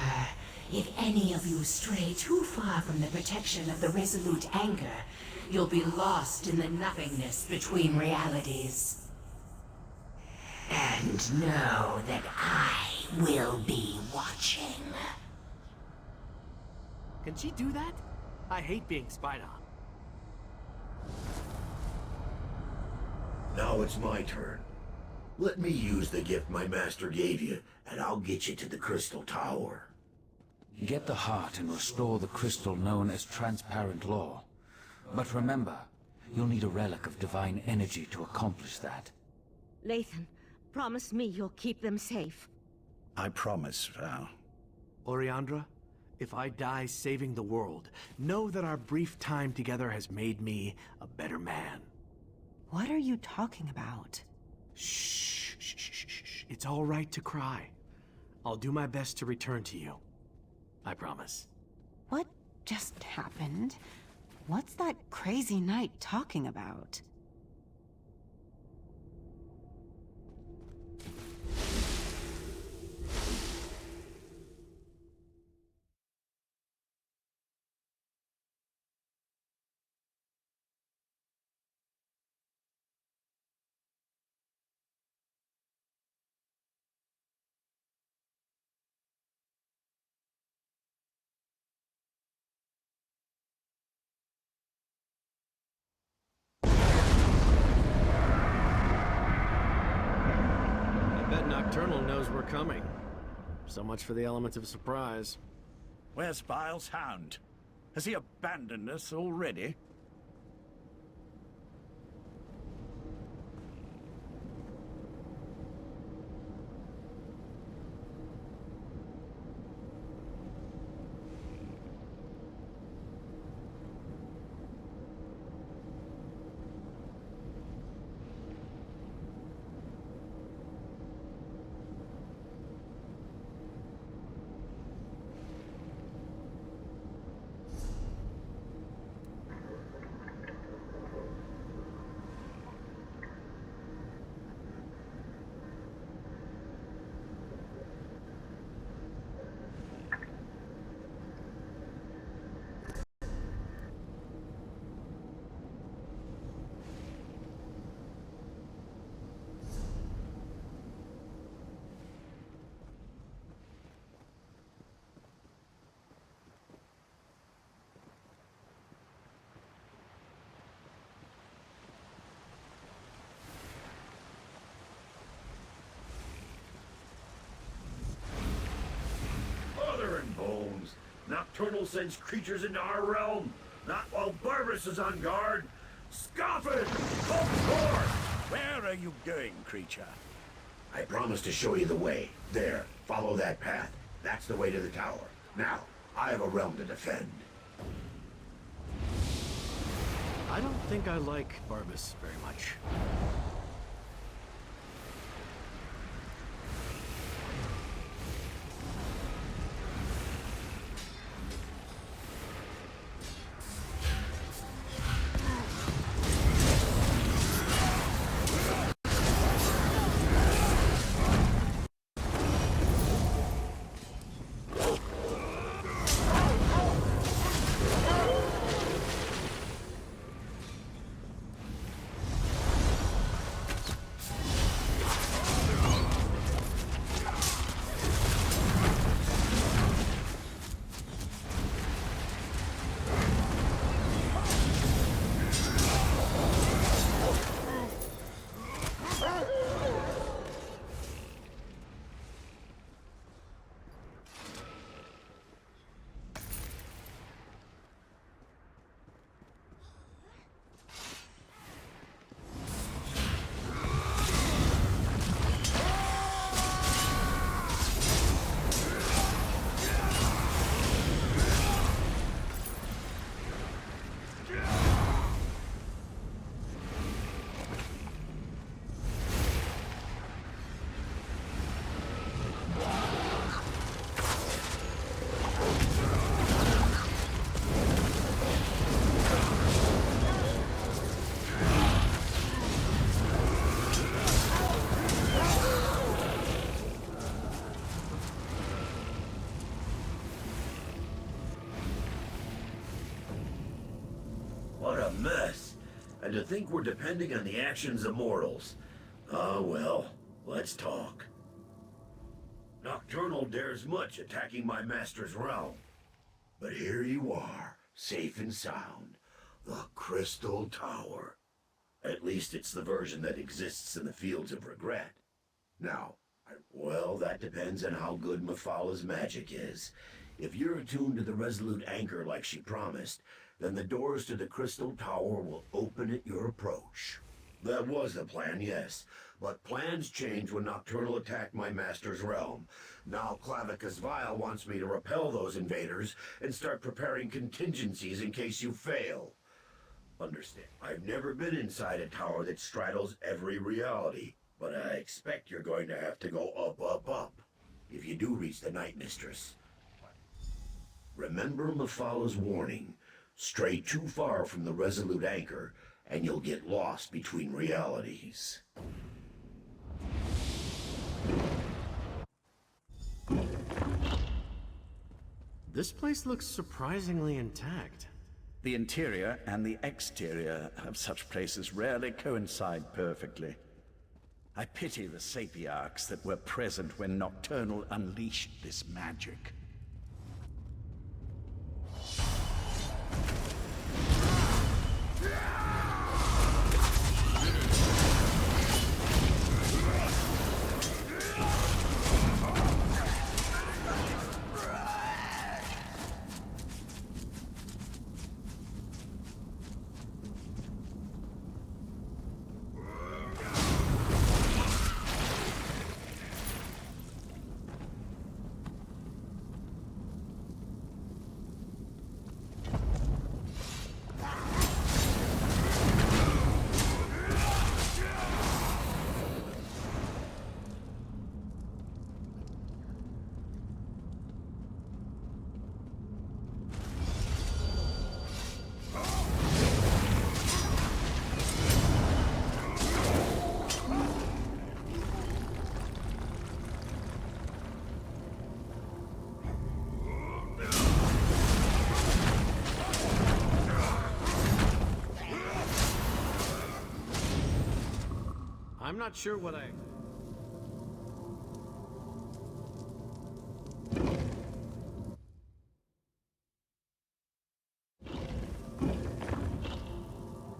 L: if any of you stray too far from the protection of the resolute anchor, you'll be lost in the nothingness between realities. And know that I will be watching.
F: Can she do that? I hate being spied on.
I: Now it's my turn. Let me use the gift my master gave you, and I'll get you to the Crystal Tower.
M: Get the heart and restore the crystal known as Transparent Law. But remember, you'll need a relic of divine energy to accomplish that.
A: Lathan, promise me you'll keep them safe.
J: I promise, Val.
F: Oriandra, if I die saving the world, know that our brief time together has made me a better man.
B: What are you talking about?
F: Shh, shh, shh, shh, shh. It's all right to cry. I'll do my best to return to you. I promise.
B: What just happened? What's that crazy knight talking about?
F: I bet Nocturnal knows we're coming. So much for the element of surprise.
J: Where's Bile's hound? Has he abandoned us already?
I: Mother and bones! Nocturnal sends creatures into our realm, not while Barbas is on guard. Scoffin! Of
J: Where are you going, creature?
I: I promised to show you the way. There, follow that path. That's the way to the tower. Now, I have a realm to defend.
F: I don't think I like Barbas very much.
I: What a mess. And to think we're depending on the actions of mortals. Ah, well, let's talk. Nocturnal dares much attacking my master's realm. But here you are, safe and sound. The Crystal Tower. At least it's the version that exists in the Fields of Regret. Now, well, that depends on how good Mephalah's magic is. If you're attuned to the Resolute Anchor like she promised, then the doors to the Crystal Tower will open at your approach. That was the plan, yes. But plans change when Nocturnal attacked my master's realm. Now Clavicus Vile wants me to repel those invaders and start preparing contingencies in case you fail. Understand, I've never been inside a tower that straddles every reality, but I expect you're going to have to go up, up, up, if you do reach the Night Mistress. Remember Mephalah's warning. Stray too far from the resolute anchor, and you'll get lost between realities.
F: This place looks surprisingly intact.
J: The interior and the exterior of such places rarely coincide perfectly. I pity the sapiarchs that were present when Nocturnal unleashed this magic.
F: I'm not sure what I...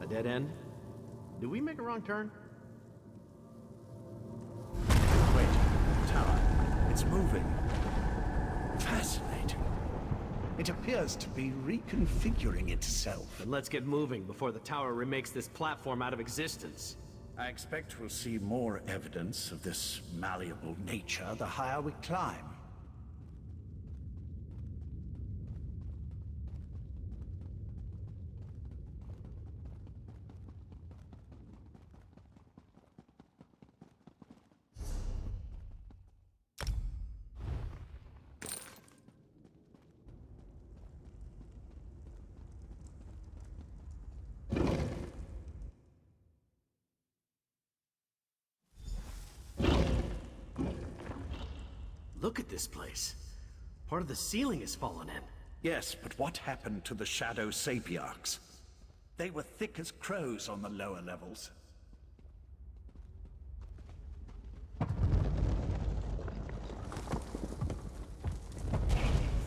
F: A dead end? Did we make a wrong turn?
J: Wait, tower. It's moving. Fascinating. It appears to be reconfiguring itself.
F: Then let's get moving before the tower remakes this platform out of existence.
J: I expect we'll see more evidence of this malleable nature the higher we climb.
F: Look at this place. Part of the ceiling has fallen in.
J: Yes, but what happened to the Shadow Sapiarchs? They were thick as crows on the lower levels.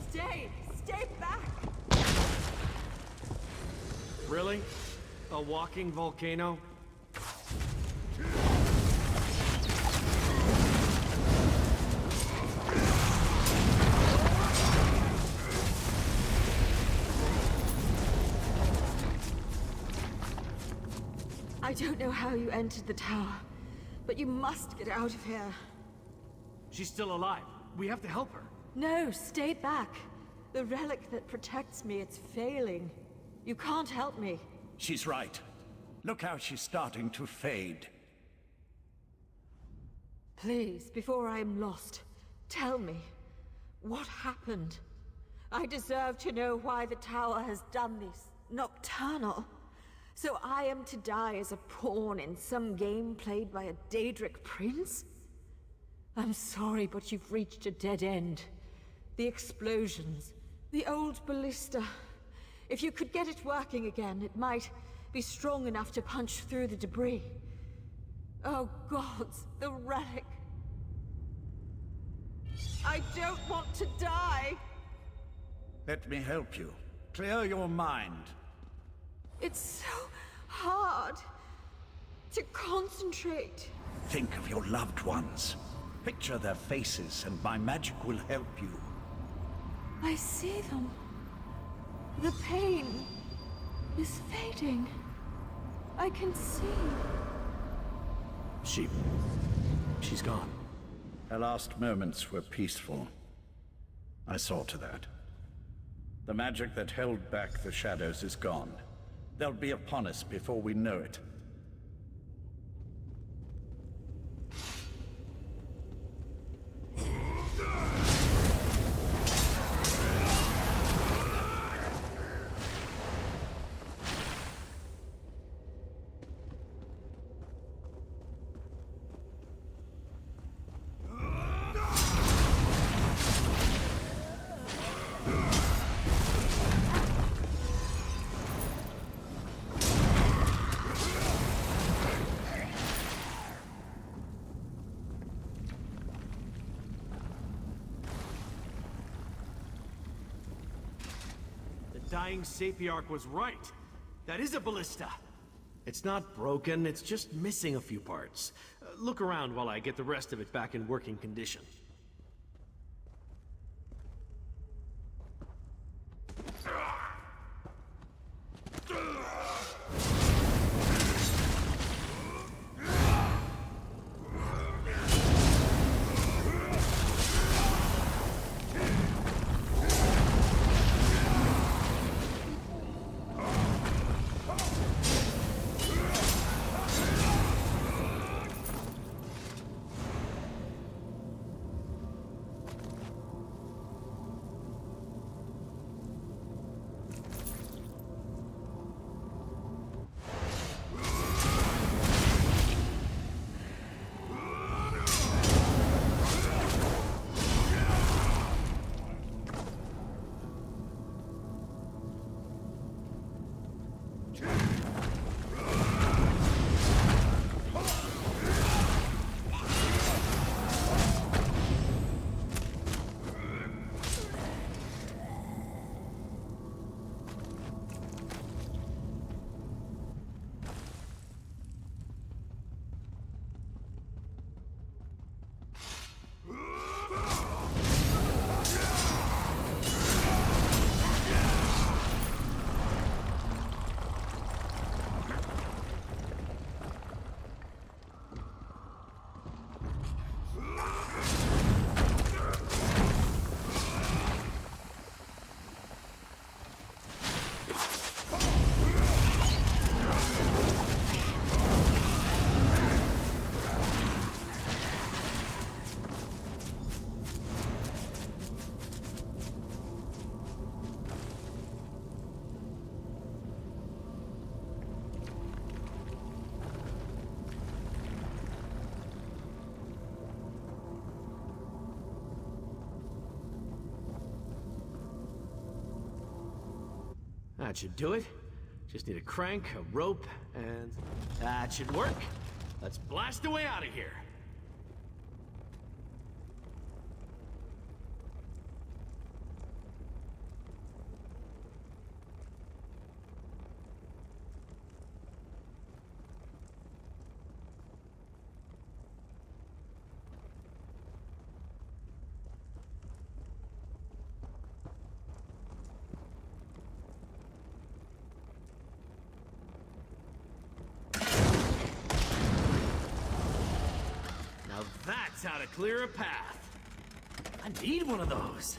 K: Stay back!
F: Really? A walking volcano?
A: I don't know how you entered the tower, but you must get out of here.
F: She's still alive. We have to help her.
A: No, stay back. The relic that protects me, it's failing. You can't help me.
J: She's right. Look how she's starting to fade.
A: Please, before I am lost, tell me, what happened? I deserve to know why the tower has done this. Nocturnal. So I am to die as a pawn in some game played by a Daedric prince? I'm sorry, but you've reached a dead end. The explosions, the old ballista. If you could get it working again, it might be strong enough to punch through the debris. Oh gods, the relic. I don't want to die!
J: Let me help you. Clear your mind.
A: It's so hard to concentrate.
J: Think of your loved ones. Picture their faces, and my magic will help you.
A: I see them. The pain is fading. I can see
F: She's gone.
J: Her last moments were peaceful. I saw to that. The magic that held back the shadows is gone. They'll be upon us before we know it.
F: Dying Sapiarch was right. That is a ballista. It's not broken, it's just missing a few parts. Look around while I get the rest of it back in working condition. That should do it. Just need a crank, a rope, and that should work. Let's blast away out of here. That's how to clear a path. I need one of those.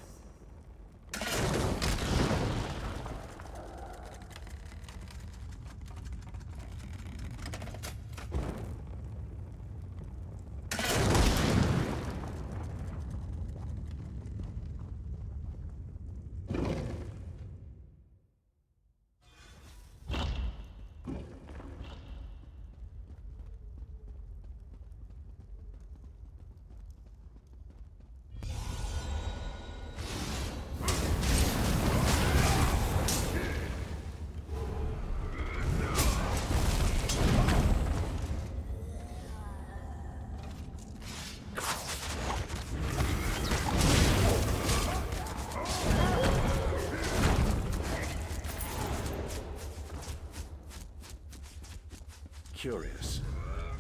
J: Curious.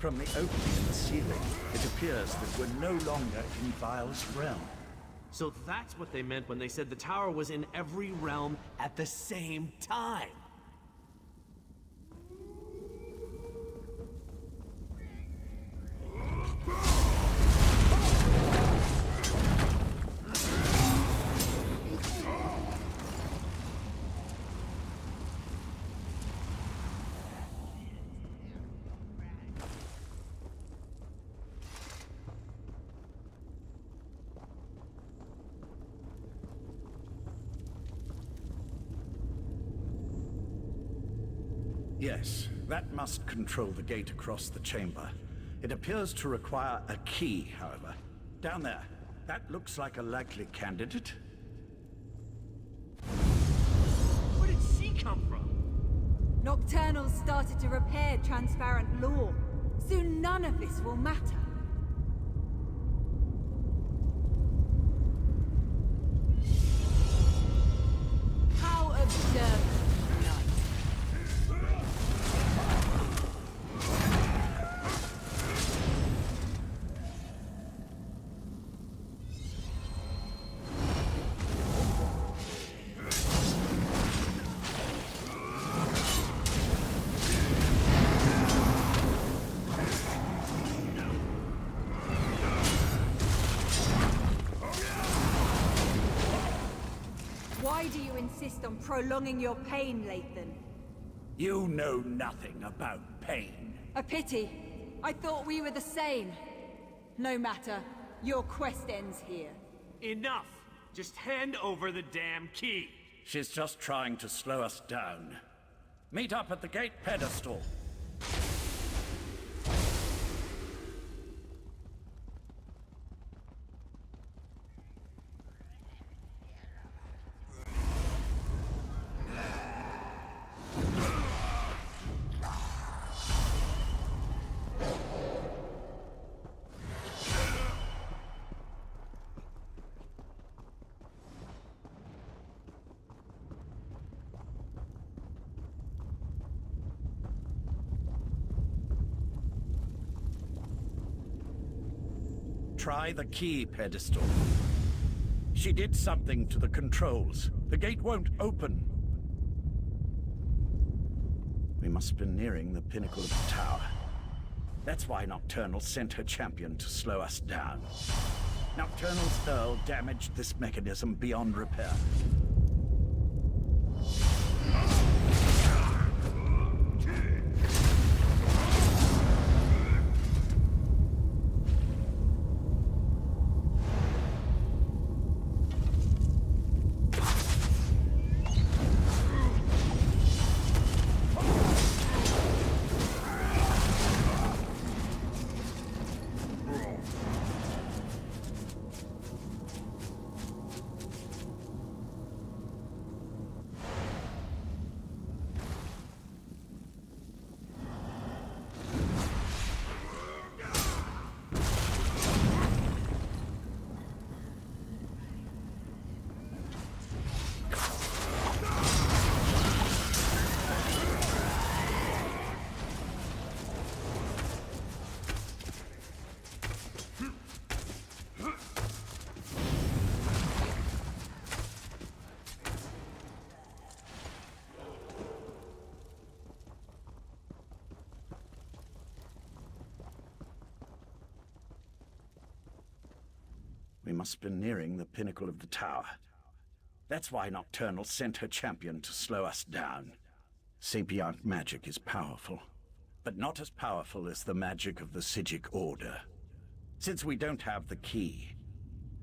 J: From the opening in the ceiling, it appears that we're no longer in Vile's realm.
F: So that's what they meant when they said the tower was in every realm at the same time.
J: Yes, that must control the gate across the chamber. It appears to require a key, however. Down there. That looks like a likely candidate.
G: Where did she come from?
K: Nocturnal started to repair transparent law. Soon none of this will matter. How observant tonight. Why do you insist on prolonging your pain, Lathan?
J: You know nothing about pain.
K: A pity. I thought we were the same. No matter. Your quest ends here.
G: Enough! Just hand over the damn key.
J: She's just trying to slow us down. Meet up at the gate pedestal. Try the key pedestal. She did something to the controls. The gate won't open. We must be nearing the pinnacle of the tower. That's why Nocturnal sent her champion to slow us down. Nocturnal's Earl damaged this mechanism beyond repair. We must be nearing the pinnacle of the tower. That's why Nocturnal sent her champion to slow us down. Sapient magic is powerful, but not as powerful as the magic of the Psijic Order. Since we don't have the key,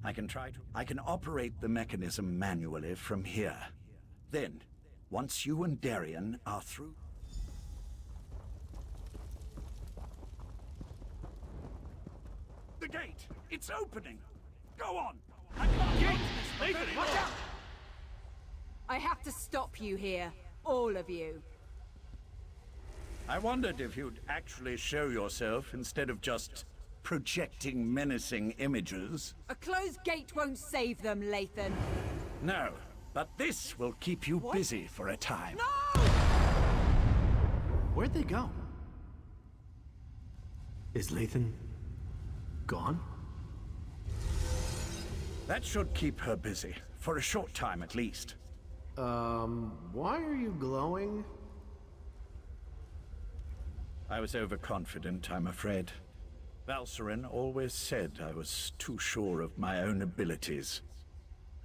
J: I can operate the mechanism manually from here. Then, once you and Darien are through... The gate! It's opening! Go on! I can't get this
G: Lathan, watch out!
K: I have to stop you here. All of you.
J: I wondered if you'd actually show yourself instead of just projecting menacing images.
K: A closed gate won't save them, Lathan.
J: No, but this will keep you busy for a time.
K: No!
F: Where'd they go? Is Lathan gone?
J: That should keep her busy, for a short time at least.
F: Why are you glowing?
J: I was overconfident, I'm afraid. Valcerin always said I was too sure of my own abilities.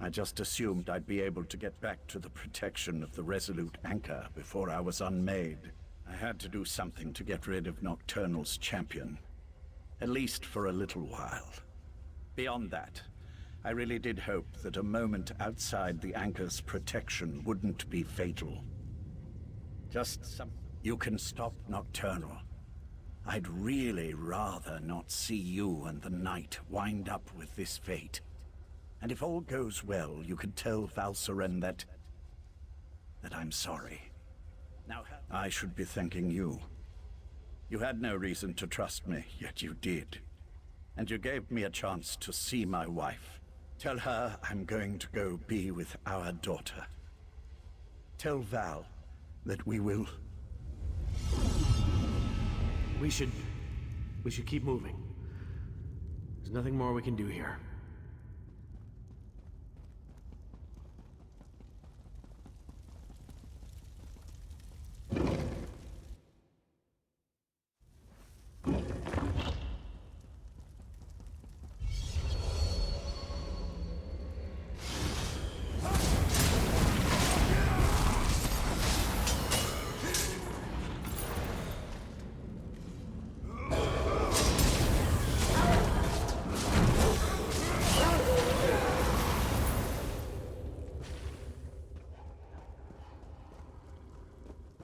J: I just assumed I'd be able to get back to the protection of the Resolute Anchor before I was unmade. I had to do something to get rid of Nocturnal's champion. At least for a little while. Beyond that, I really did hope that a moment outside the Anchor's protection wouldn't be fatal. Just You can stop Nocturnal. I'd really rather not see you and the Knight wind up with this fate. And if all goes well, you can tell Valsaren that I'm sorry. Now, I should be thanking you. You had no reason to trust me, yet you did. And you gave me a chance to see my wife. Tell her I'm going to go be with our daughter. Tell Val that we will...
F: We should keep moving. There's nothing more we can do here.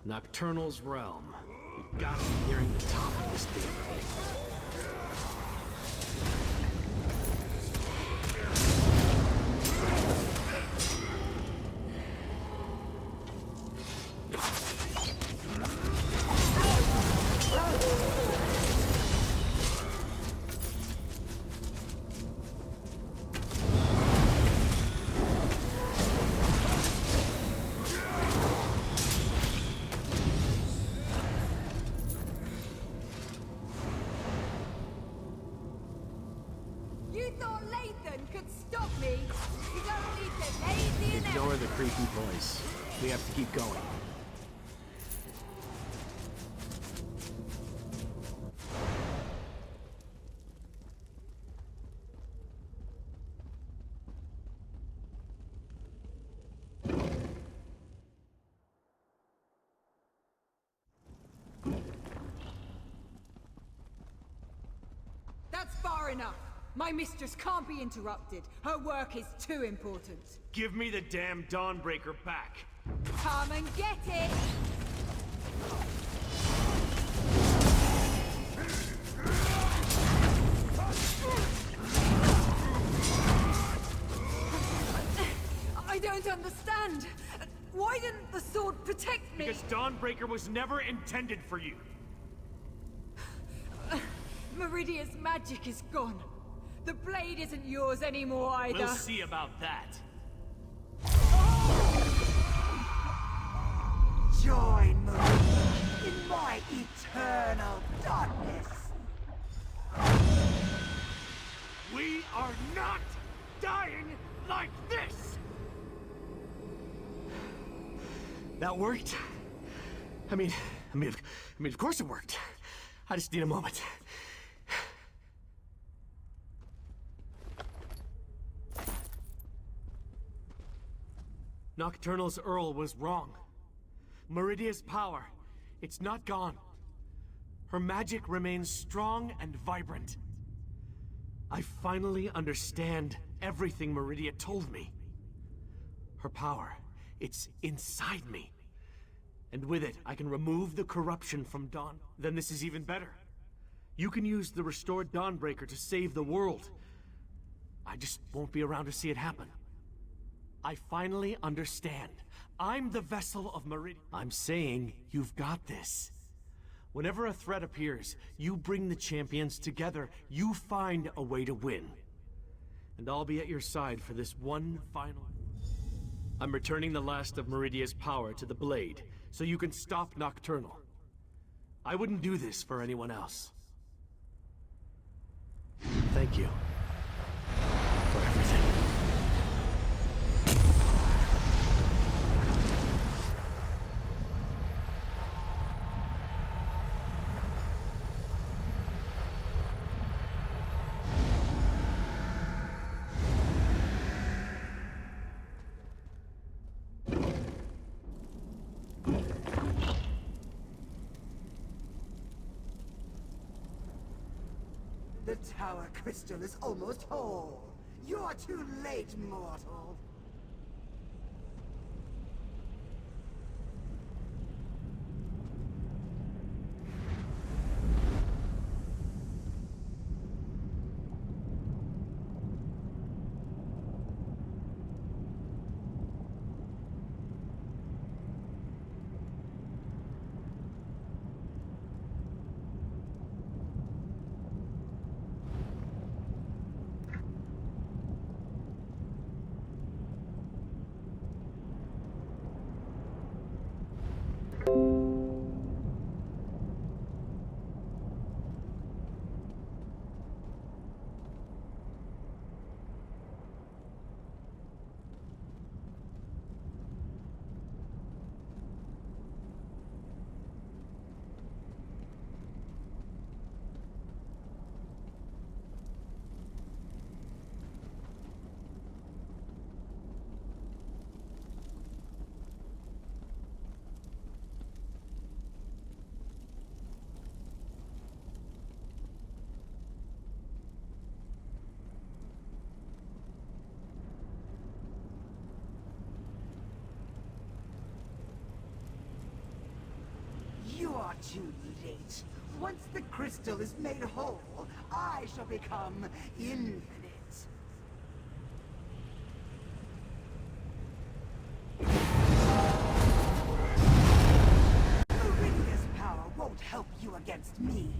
F: Nocturnal's realm. You gotta be hearing the top of this thing.
K: You thought Lathan could stop me? You don't need to lazy and
F: Ignore the creepy voice. We have to keep going.
K: That's far enough. My mistress can't be interrupted. Her work is too important.
F: Give me the damn Dawnbreaker back.
K: Come and get it! I don't understand. Why didn't the sword protect me?
F: Because Dawnbreaker was never intended for you.
K: Meridia's magic is gone. The blade isn't yours anymore either.
F: We'll see about that.
N: Join me in my eternal darkness.
F: We are not dying like this! That worked? I mean, of course it worked. I just need a moment. Nocturnal's Earl was wrong. Meridia's power, it's not gone. Her magic remains strong and vibrant. I finally understand everything Meridia told me. Her power, it's inside me. And with it, I can remove the corruption from Dawn. Then this is even better. You can use the restored Dawnbreaker to save the world. I just won't be around to see it happen. I finally understand. I'm the vessel of Meridia. I'm saying you've got this. Whenever a threat appears, you bring the champions together. You find a way to win. And I'll be at your side for this one final... I'm returning the last of Meridia's power to the blade, so you can stop Nocturnal. I wouldn't do this for anyone else. Thank you. For everything.
N: The tower crystal is almost whole. You're too late, mortal. too late. Once the crystal is made whole, I shall become infinite. Meridia's power won't help you against me.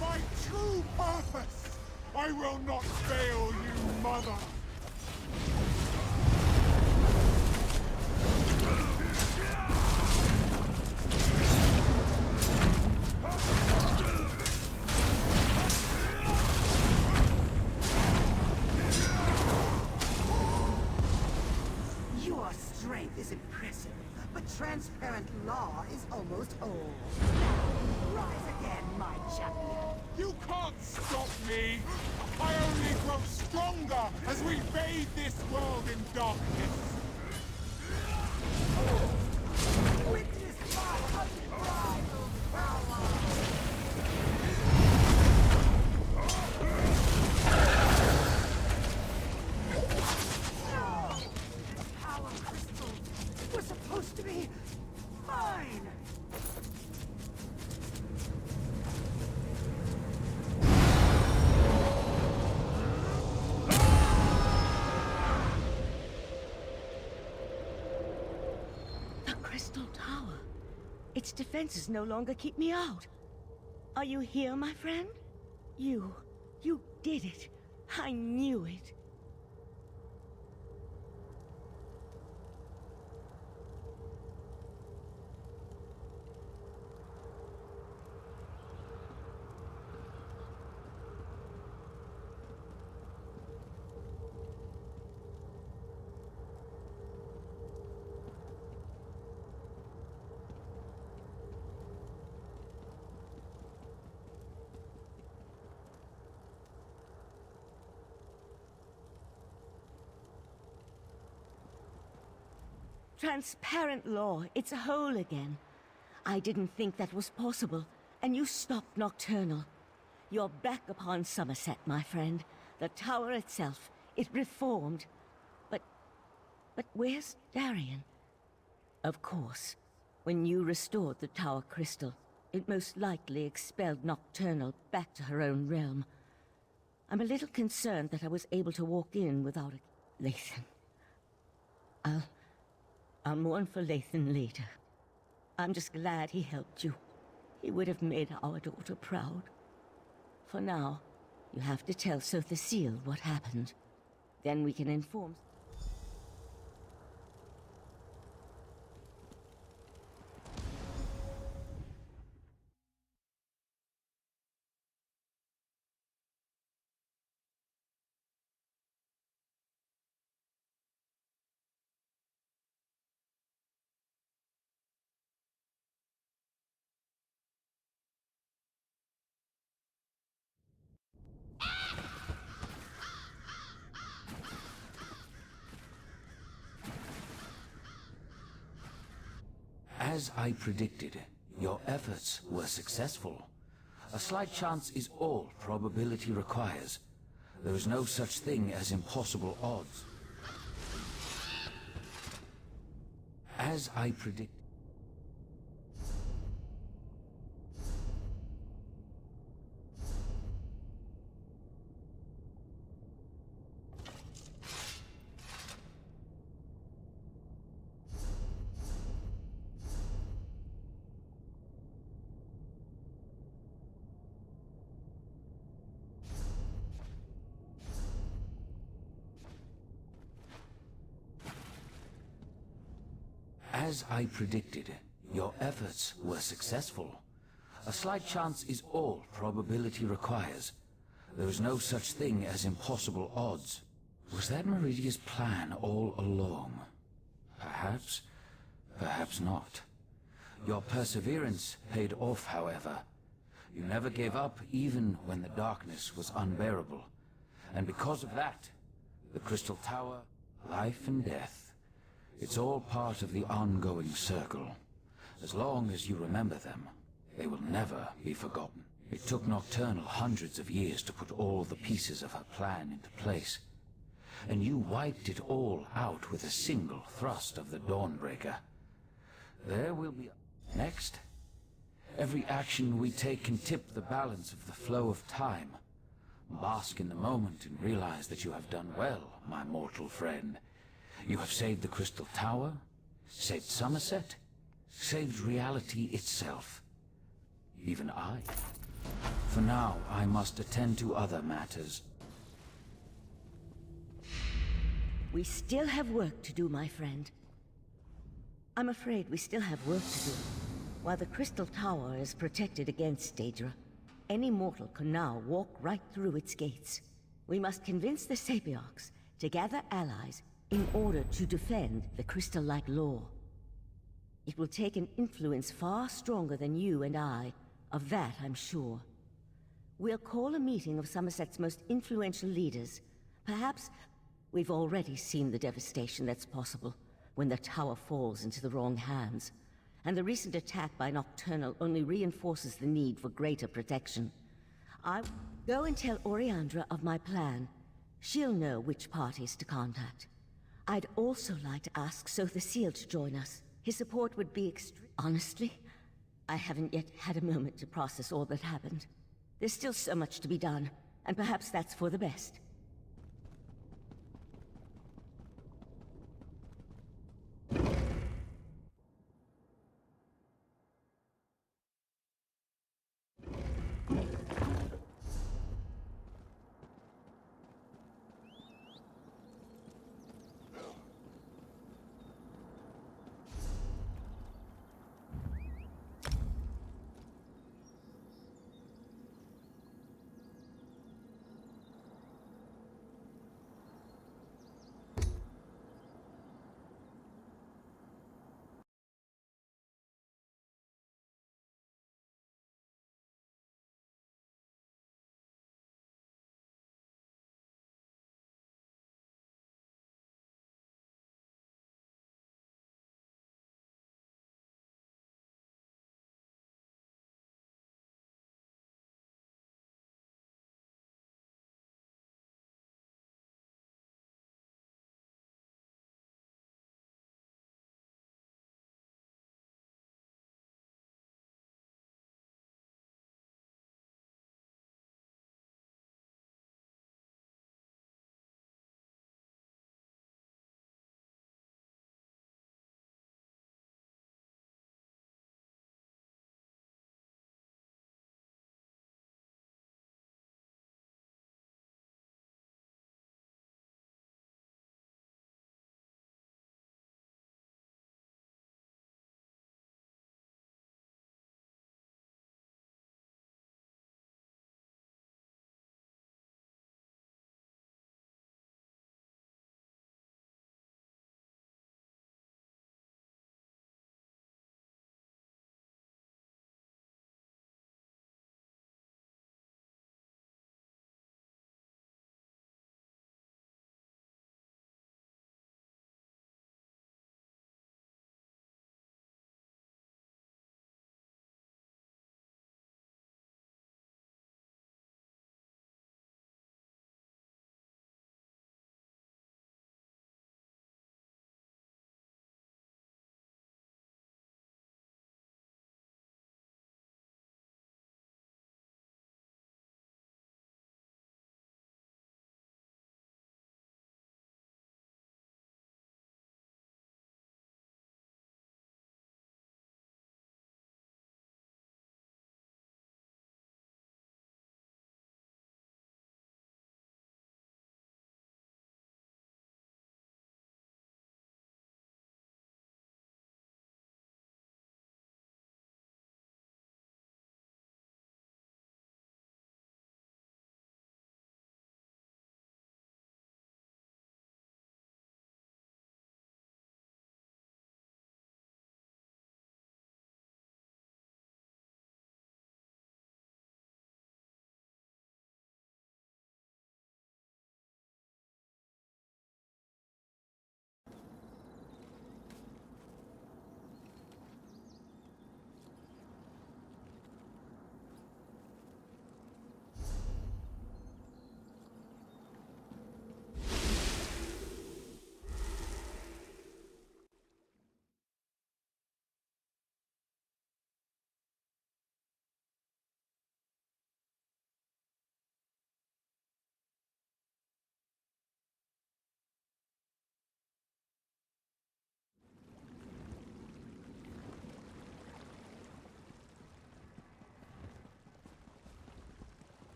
O: My true purpose! I will not fail you, Mother!
N: Your strength is impressive, but transparent law is almost old. Rise again, my champion.
O: You can't stop me! I only grow stronger as we bathe this world in darkness!
N: Witness my unbridled power! No! The power crystals were supposed to be mine!
A: Its defenses no longer keep me out. Are you here, my friend? You did it. I knew it. Transparent law, it's whole again. I didn't think that was possible, and you stopped Nocturnal. You're back upon Somerset, my friend. The tower itself, it reformed. But where's Darien? Of course, when you restored the tower crystal, it most likely expelled Nocturnal back to her own realm. I'm a little concerned that I was able to walk in without a... Lathan. I'll mourn for Lathan later. I'm just glad he helped you. He would have made our daughter proud. For now, you have to tell Sir Cecile what happened. Then we can inform...
M: As I predicted, your efforts were successful. A slight chance is all probability requires. There is no such thing as impossible odds. As I predicted... As I predicted, your efforts were successful. A slight chance is all probability requires. There is no such thing as impossible odds. Was that Meridia's plan all along? Perhaps, perhaps not. Your perseverance paid off, however. You never gave up even when the darkness was unbearable. And because of that, the Crystal Tower, life and death, it's all part of the ongoing circle. As long as you remember them, they will never be forgotten. It took Nocturnal hundreds of years to put all the pieces of her plan into place. And you wiped it all out with a single thrust of the Dawnbreaker. There will be... Next, every action we take can tip the balance of the flow of time. Bask in the moment and realize that you have done well, my mortal friend. You have saved the Crystal Tower, saved Somerset, saved reality itself. Even I. For now, I must attend to other matters.
A: We still have work to do, my friend. I'm afraid we still have work to do. While the Crystal Tower is protected against Daedra, any mortal can now walk right through its gates. We must convince the Sapiarchs to gather allies in order to defend the crystal-like law. It will take an influence far stronger than you and I. Of that, I'm sure. We'll call a meeting of Somerset's most influential leaders. Perhaps we've already seen the devastation that's possible when the tower falls into the wrong hands. And the recent attack by Nocturnal only reinforces the need for greater protection. I go and tell Oriandra of my plan. She'll know which parties to contact. I'd also like to ask Sotha Seal to join us. His support would be Honestly, I haven't yet had a moment to process all that happened. There's still so much to be done, and perhaps that's for the best.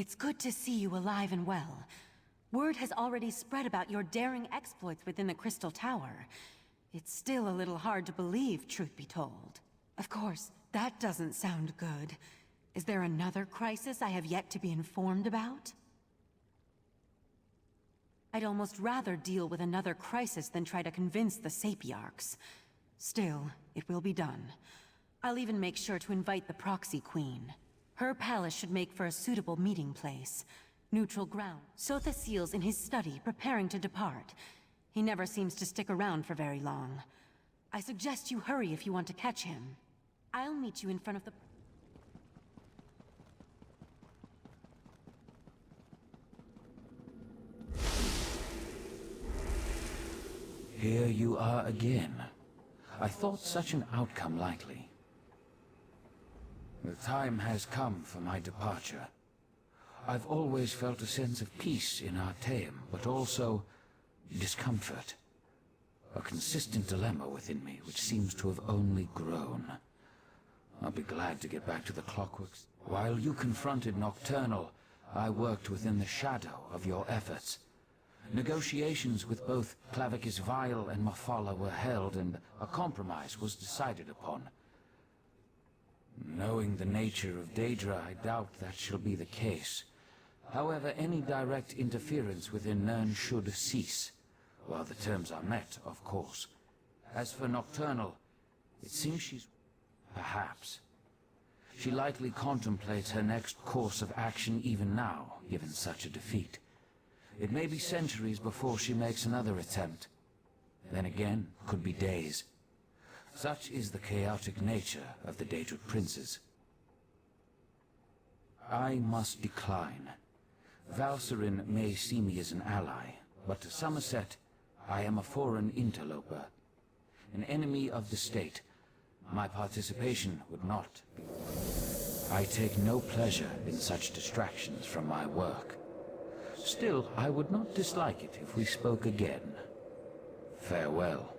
B: It's good to see you alive and well. Word has already spread about your daring exploits within the Crystal Tower. It's still a little hard to believe, truth be told. Of course, that doesn't sound good. Is there another crisis I have yet to be informed about? I'd almost rather deal with another crisis than try to convince the Sapiarchs. Still, it will be done. I'll even make sure to invite the Proxy Queen. Her palace should make for a suitable meeting place. Neutral ground. Sotha Seal's in his study, preparing to depart. He never seems to stick around for very long. I suggest you hurry if you want to catch him. I'll meet you in front of the...
M: Here you are again. I thought such an outcome likely. The time has come for my departure. I've always felt a sense of peace in Artaeum, but also discomfort. A consistent dilemma within me, which seems to have only grown. I'll be glad to get back to the Clockworks. While you confronted Nocturnal, I worked within the shadow of your efforts. Negotiations with both Clavicus Vile and Mafala were held, and a compromise was decided upon. Knowing the nature of Daedra, I doubt that shall be the case. However, any direct interference within Nirn should cease, while the terms are met, of course. As for Nocturnal, it seems she's... perhaps. She likely contemplates her next course of action even now, given such a defeat. It may be centuries before she makes another attempt. Then again, could be days. Such is the chaotic nature of the Daedric princes. I must decline. Valcerin may see me as an ally, but to Somerset, I am a foreign interloper. An enemy of the state. My participation would not be. I take no pleasure in such distractions from my work. Still, I would not dislike it if we spoke again. Farewell.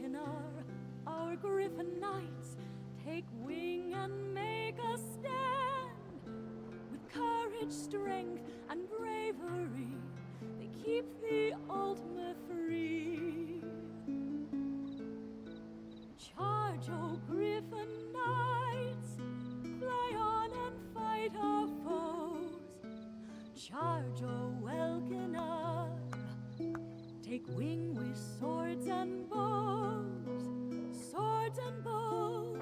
P: Welkenar, our Griffin Knights, take wing and make a stand. With courage, strength, and bravery, they keep the Altmer free. Charge, O Griffin Knights, fly on and fight our foes. Charge, O Welkenar, take wing with swords and bows, swords and bows.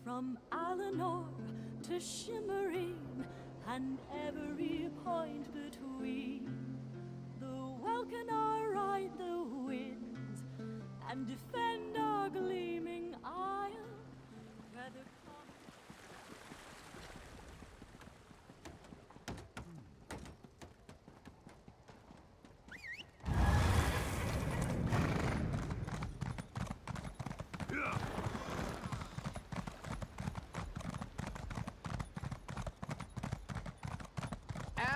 P: From Alinor to Shimmerine and every point between, the Welkenar ride the winds and defend our gleaming isle, where the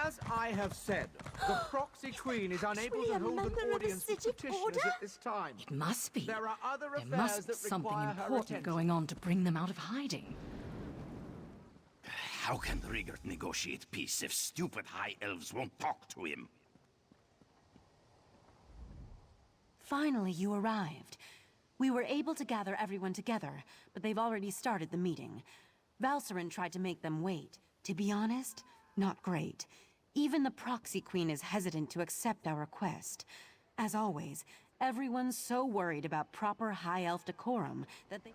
G: As I have said, the proxy queen is unable to hold an audience with petitioners at this time.
Q: It must be.
G: There are other
Q: There
G: affairs
Q: must be
G: that
Q: something
G: require her
Q: important
G: attention.
Q: going on to bring them out of hiding.
R: How can Rigert negotiate peace if stupid high elves won't talk to him?
B: Finally, you arrived. We were able to gather everyone together, but they've already started the meeting. Valcerin tried to make them wait. To be honest, not great. Even the Proxy Queen is hesitant to accept our request. As always, everyone's so worried about proper High Elf decorum that they...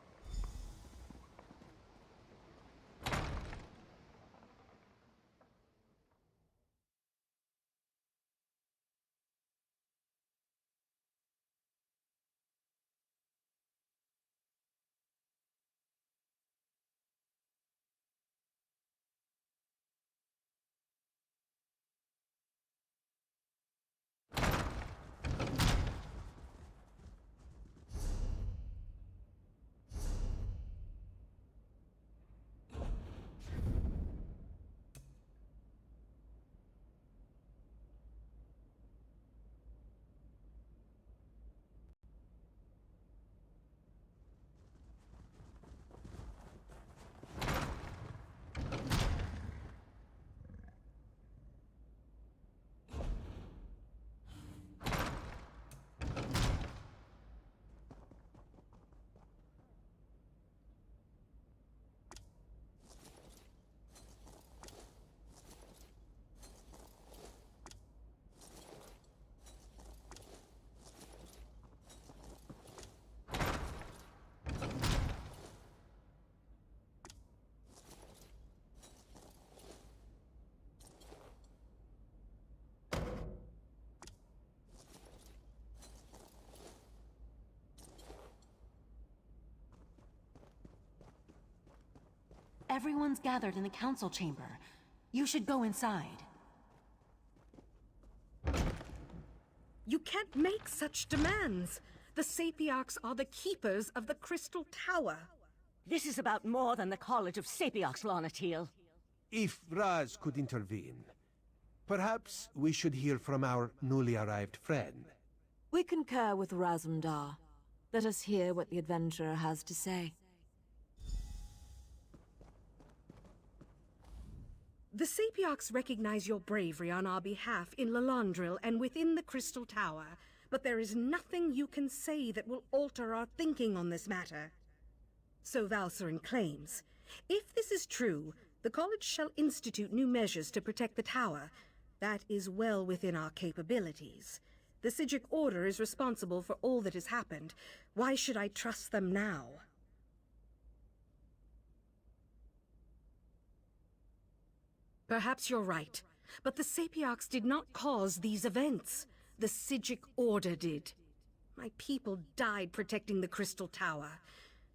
B: Everyone's gathered in the council chamber. You should go inside.
S: You can't make such demands. The Sapiarchs are the keepers of the Crystal Tower.
A: This is about more than the College of Sapiarchs, Lonatil.
C: If Raz could intervene, perhaps we should hear from our newly arrived friend.
T: We concur with Razumdar. Let us hear what the adventurer has to say.
S: The Sapiarchs recognize your bravery on our behalf in Lalandril and within the Crystal Tower, but there is nothing you can say that will alter our thinking on this matter. So Valcerin claims. If this is true, the College shall institute new measures to protect the tower. That is well within our capabilities. The Psijic Order is responsible for all that has happened. Why should I trust them now? Perhaps you're right, but the Sapiarchs did not cause these events. The Psijic Order did. My people died protecting the Crystal Tower.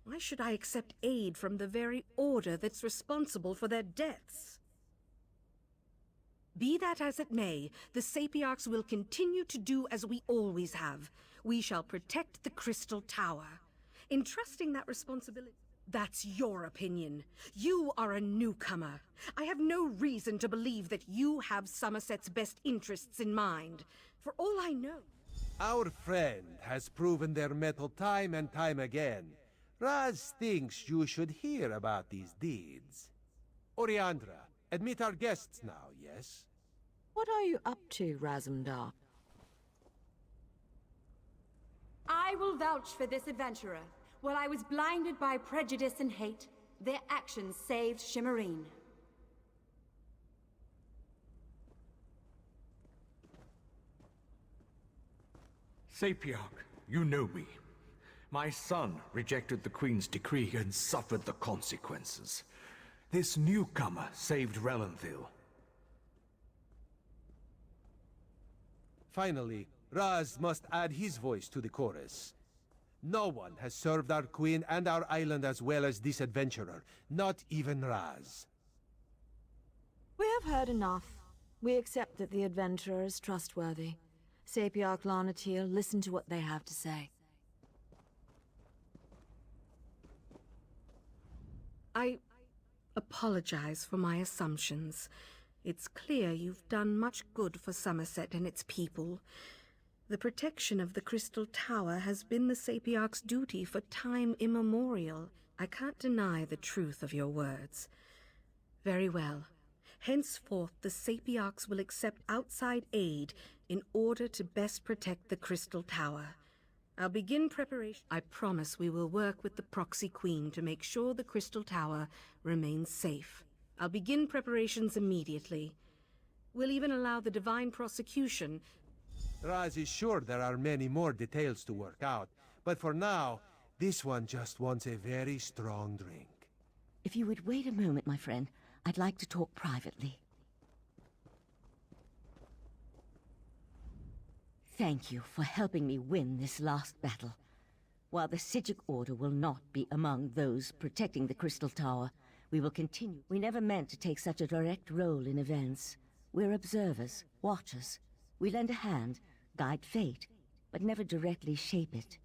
S: Why should I accept aid from the very Order that's responsible for their deaths? Be that as it may, the Sapiarchs will continue to do as we always have. We shall protect the Crystal Tower. Entrusting that responsibility... That's your opinion. You are a newcomer. I have no reason to believe that you have Somerset's best interests in mind. For all I know...
C: Our friend has proven their mettle time and time again. Raz thinks you should hear about these deeds. Oriandra, admit our guests now, yes?
T: What are you up to, Razumdar?
K: I will vouch for this adventurer. While I was blinded by prejudice and hate, their actions saved Shimmerine.
G: Sapiarch, you know me. My son rejected the Queen's decree and suffered the consequences. This newcomer saved Relenthil.
C: Finally, Raz must add his voice to the chorus. No one has served our queen and our island as well as this adventurer, not even Raz.
T: We have heard enough. We accept that the adventurer is trustworthy. Sapiarch Larnatil, listen to what they have to say.
S: I apologize for my assumptions. It's clear you've done much good for Somerset and its people. The protection of the Crystal Tower has been the Sapiarch's duty for time immemorial. I can't deny the truth of your words. Very well. Henceforth, the Sapiarchs will accept outside aid in order to best protect the Crystal Tower. I'll begin preparation. I promise we will work with the Proxy Queen to make sure the Crystal Tower remains safe. I'll begin preparations immediately. We'll even allow the Divine Prosecution.
C: Raz is sure there are many more details to work out, but for now, this one just wants a very strong drink.
A: If you would wait a moment, my friend, I'd like to talk privately. Thank you for helping me win this last battle. While the Psijic Order will not be among those protecting the Crystal Tower, we will continue. We never meant to take such a direct role in events. We're observers, watchers. We lend a hand, guide fate, but never directly shape it.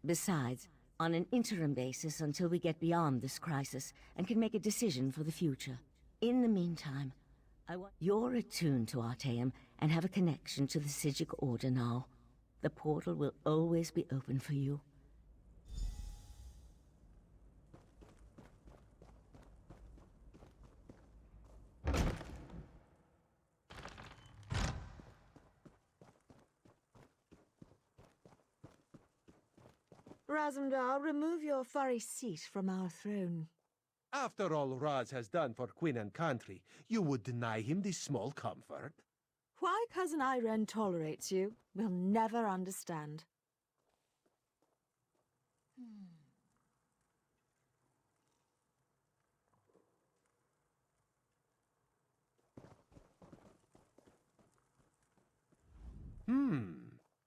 A: Besides, on an interim basis until we get beyond this crisis and can make a decision for the future. In the meantime, you're attuned to Artaeum and have a connection to the Psijic Order now. The portal will always be open for you.
T: Razumdar, remove your furry seat from our throne.
C: After all Raz has done for Queen and country, you would deny him this small comfort?
T: Why Cousin Irene tolerates you, we'll never understand.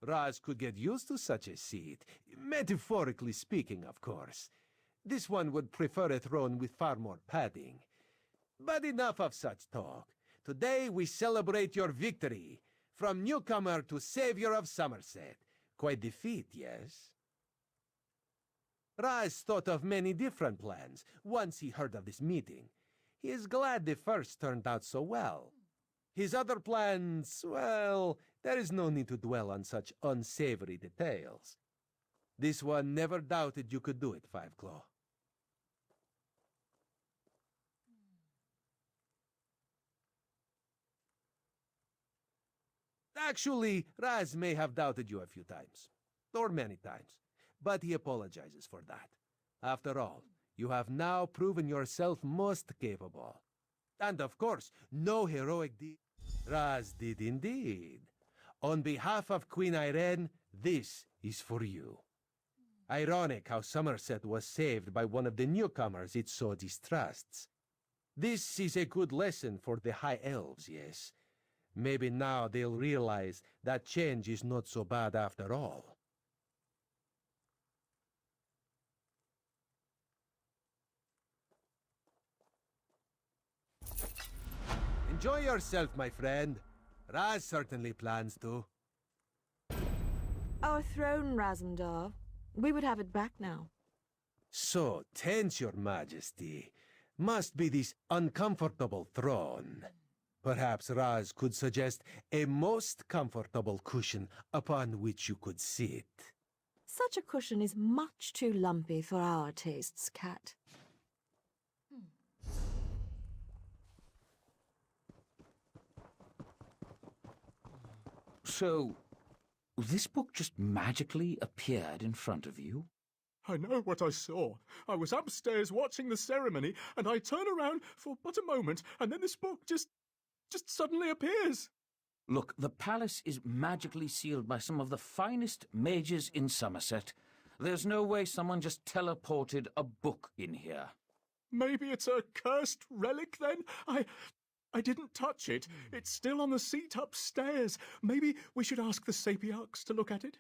C: Raz could get used to such a seat. Metaphorically speaking, of course. This one would prefer a throne with far more padding. But enough of such talk. Today we celebrate your victory. From newcomer to savior of Somerset. Quite the feat, yes? Raz thought of many different plans once he heard of this meeting. He is glad the first turned out so well. His other plans, well, there is no need to dwell on such unsavory details. This one never doubted you could do it, Fiveclaw. Actually, Raz may have doubted you a few times. Or many times. But he apologizes for that. After all, you have now proven yourself most capable. And of course, no heroic deed. Raz did indeed. On behalf of Queen Irene, this is for you. Ironic how Somerset was saved by one of the newcomers it so distrusts. This is a good lesson for the High Elves, yes. Maybe now they'll realize that change is not so bad after all. Enjoy yourself, my friend. Raz certainly plans to.
T: Our throne, Razumdar. We would have it back now.
C: So tense, your majesty. Must be this uncomfortable throne. Perhaps Raz could suggest a most comfortable cushion upon which you could sit.
T: Such a cushion is much too lumpy for our tastes, Cat.
M: So, this book just magically appeared in front of you?
O: I know what I saw. I was upstairs watching the ceremony, and I turn around for but a moment, and then this book just suddenly appears.
M: Look, the palace is magically sealed by some of the finest mages in Somerset. There's no way someone just teleported a book in here.
O: Maybe it's a cursed relic, then? I didn't touch it. It's still on the seat upstairs. Maybe we should ask the Sapiarchs to look at it?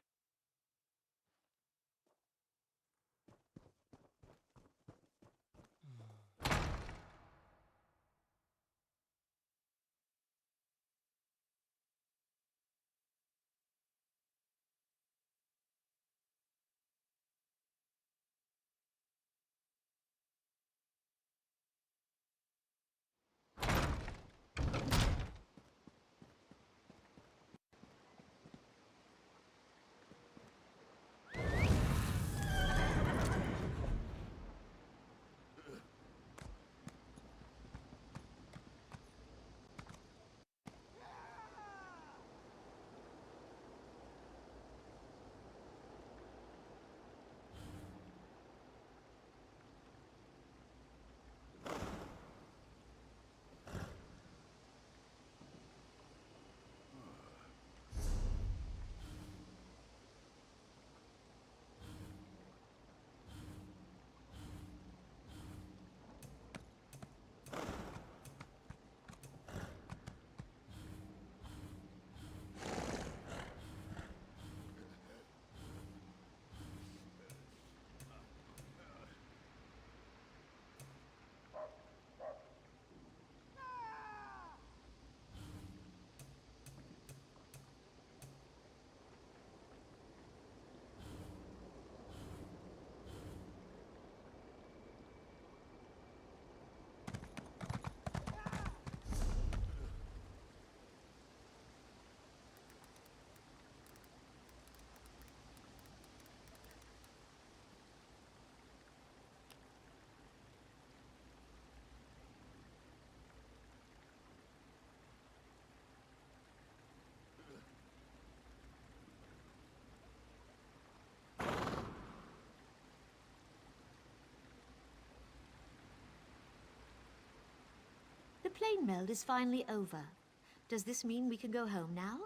D: The plane meld is finally over. Does this mean we can go home now?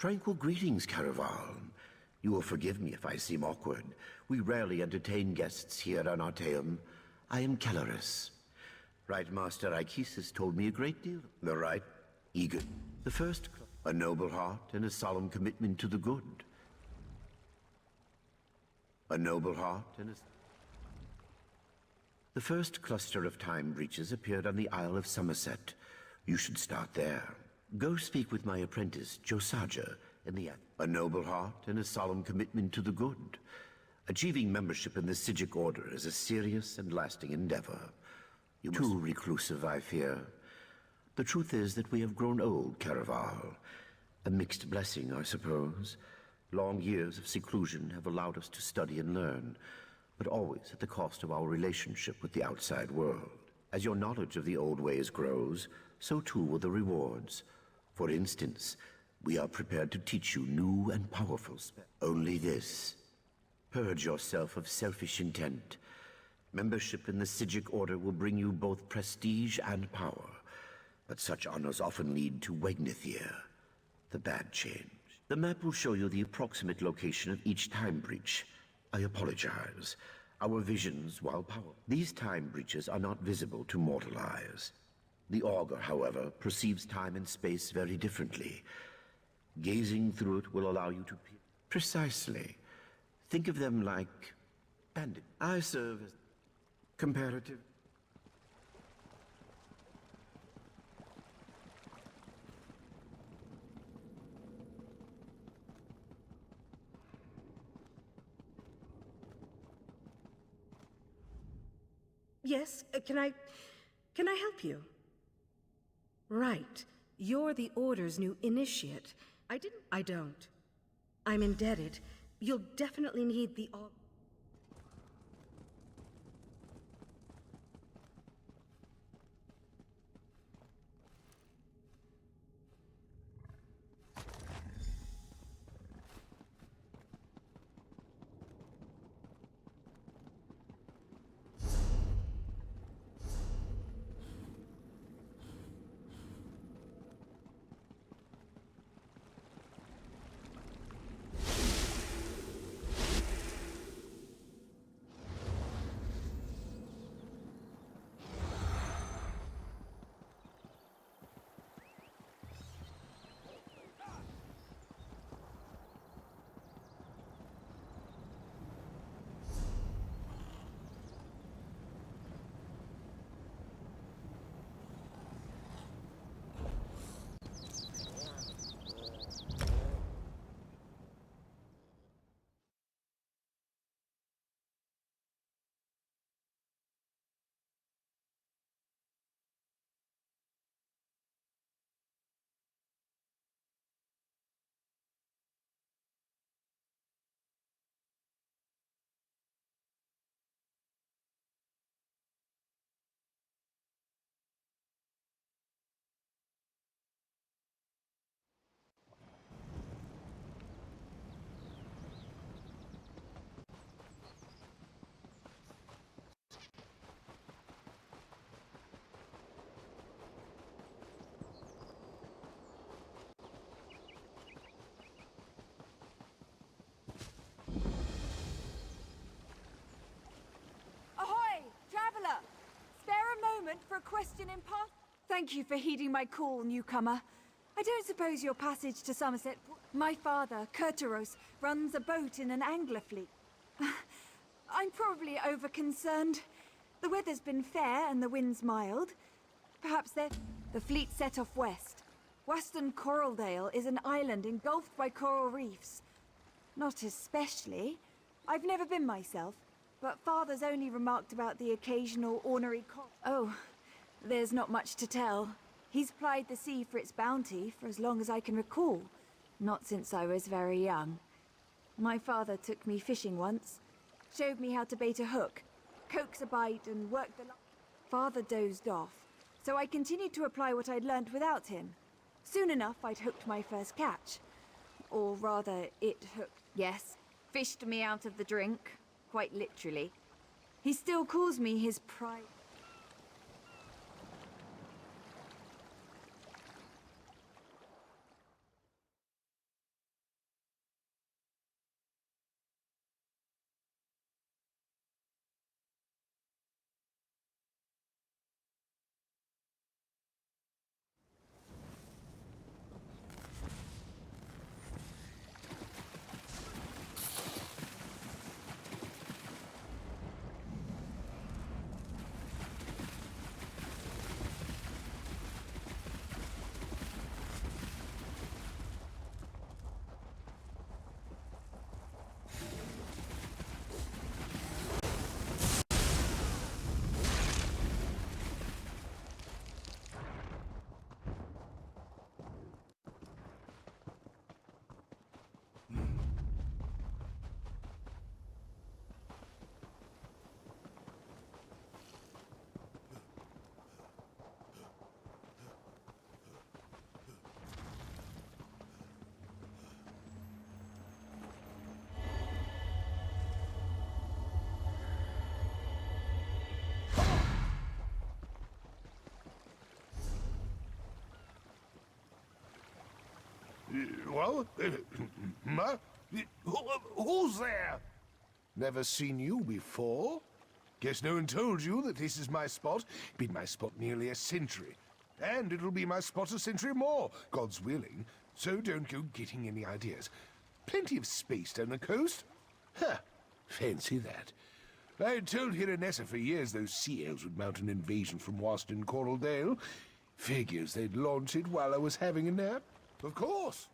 I: Tranquil greetings, Caraval. You will forgive me if I seem awkward. We rarely entertain guests here on Artaeum. I am Kelleris. Right Master Ichesis told me a great deal. The right, eager. The first, a noble heart and a solemn commitment to the good. A noble heart and a... The first cluster of time breaches appeared on the Isle of Somerset. You should start there. Go speak with my apprentice, Josaja, in the... A noble heart and a solemn commitment to the good. Achieving membership in the Sijic Order is a serious and lasting endeavor. You must... Too reclusive, I fear. The truth is that we have grown old, Caraval. A mixed blessing, I suppose. Long years of seclusion have allowed us to study and learn, but always at the cost of our relationship with the outside world. As your knowledge of the old ways grows, so too will the rewards. For instance, we are prepared to teach you new and powerful spells. Only this. Purge yourself of selfish intent. Membership in the Sijic Order will bring you both prestige and power, but such honors often lead to Wegnithir, the bad change. The map will show you the approximate location of each time breach. I apologize. Our visions, while powerful, these time breaches are not visible to mortal eyes. The Augur, however, perceives time and space very differently. Gazing through it will allow you to... Precisely. Think of them like... bandit. I serve as... comparative...
S: Yes, can I help you? Right. You're the Order's new initiate. I don't. I'm indebted. You'll definitely need the
K: For a question in part. Thank you for heeding my call, newcomer. I don't suppose your passage to Somerset... My father, Kurtaros, runs a boat in an angler fleet. I'm probably over-concerned. The weather's been fair and the wind's mild. Perhaps the fleet set off west. Western Coraldale is an island engulfed by coral reefs. Not especially. I've never been myself. But Father's only remarked about the occasional ornery Oh, there's not much to tell. He's plied the sea for its bounty for as long as I can recall. Not since I was very young. My father took me fishing once. Showed me how to bait a hook, coax a bite and work the line. Father dozed off, so I continued to apply what I'd learnt without him. Soon enough, I'd hooked my first catch. Or rather, it hooked... Yes, fished me out of the drink. Quite literally. He still calls me his pride.
U: What? Who's there? Never seen you before. Guess no one told you that this is my spot. Been my spot nearly a century. And it'll be my spot a century more, God's willing. So don't go getting any ideas. Plenty of space down the coast. Huh. Fancy that. I had told Hiranessa for years those sea elves would mount an invasion from Waston Coral Dale. Figures they'd launch it while I was having a nap. Of course.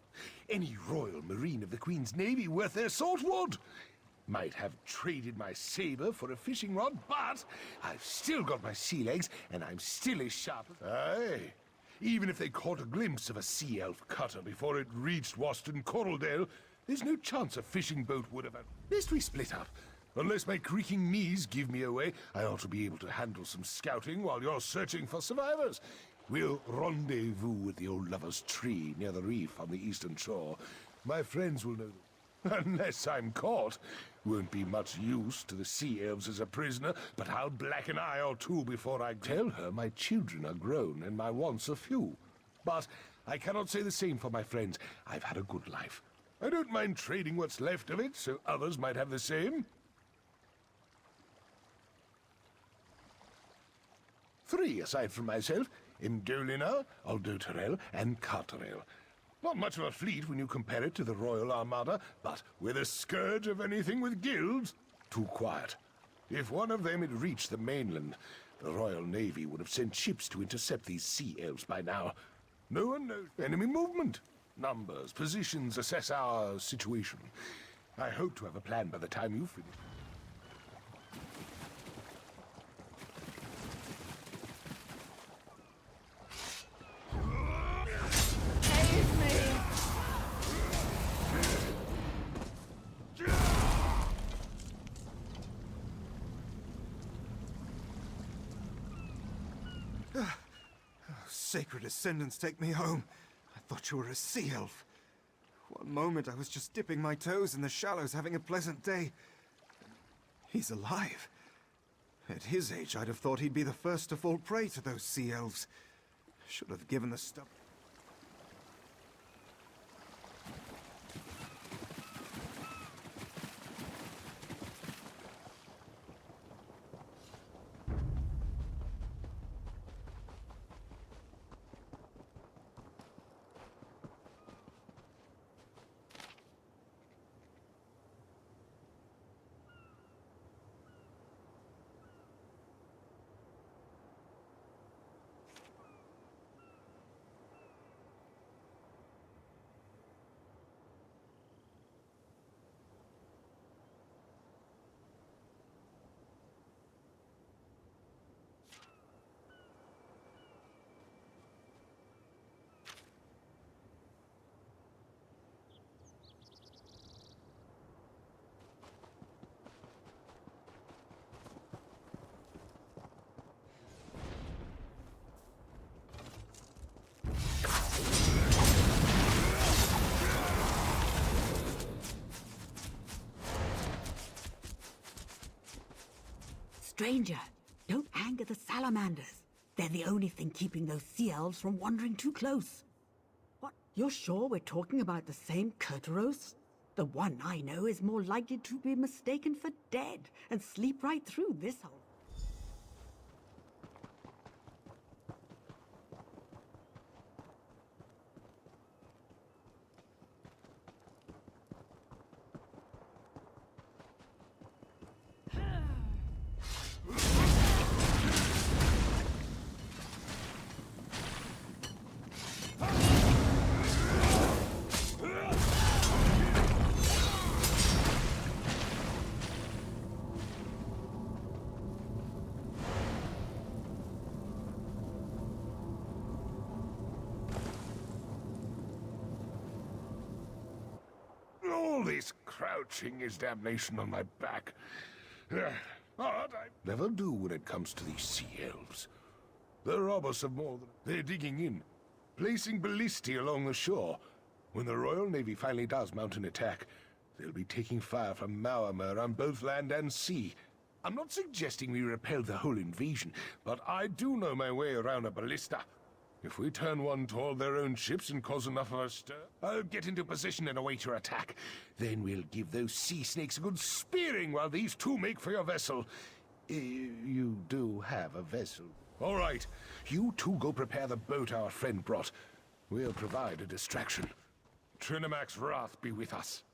U: Any Royal Marine of the Queen's Navy worth their salt would. Might have traded my saber for a fishing rod, but I've still got my sea legs, and I'm still as sharp as... Aye. Even if they caught a glimpse of a sea elf cutter before it reached Waston Coraldale, there's no chance a fishing boat would have... Best we split up. Unless my creaking knees give me away, I ought to be able to handle some scouting while you're searching for survivors. We'll rendezvous at the old lover's tree near the reef on the eastern shore. My friends will know. Unless I'm caught. Won't be much use to the sea elves as a prisoner, but I'll black an eye or two before I tell her my children are grown and my wants are few. But I cannot say the same for my friends. I've had a good life. I don't mind trading what's left of it, so others might have the same. 3 aside from myself: Imdolina, Aldoterel, and Carterel. Not much of a fleet when you compare it to the Royal Armada, but we're the scourge of anything with guilds. Too quiet. If one of them had reached the mainland, the Royal Navy would have sent ships to intercept these sea elves by now. No one knows enemy movement. Numbers, positions, assess our situation. I hope to have a plan by the time you finish.
V: Sacred Ascendants, take me home. I thought you were a sea elf. One moment I was just dipping my toes in the shallows, having a pleasant day. He's alive. At his age, I'd have thought he'd be the first to fall prey to those sea elves. Should have given the stuff.
N: Stranger, don't anger the salamanders. They're the only thing keeping those sea elves from wandering too close. What? You're sure we're talking about the same Kurtaros? The one I know is more likely to be mistaken for dead and sleep right through this hole.
U: All this crouching is damnation on my back. Hard I never do when it comes to these sea elves. They're rob us of more than... They're digging in, placing ballistae along the shore. When the Royal Navy finally does mount an attack, they'll be taking fire from Maormer on both land and sea. I'm not suggesting we repel the whole invasion, but I do know my way around a ballista. If we turn one toward their own ships and cause enough of a stir, I'll get into position and await your attack. Then we'll give those sea snakes a good spearing while these two make for your vessel. You do have a vessel. All right, you two go prepare the boat our friend brought. We'll provide a distraction. Trinamac's wrath be with us.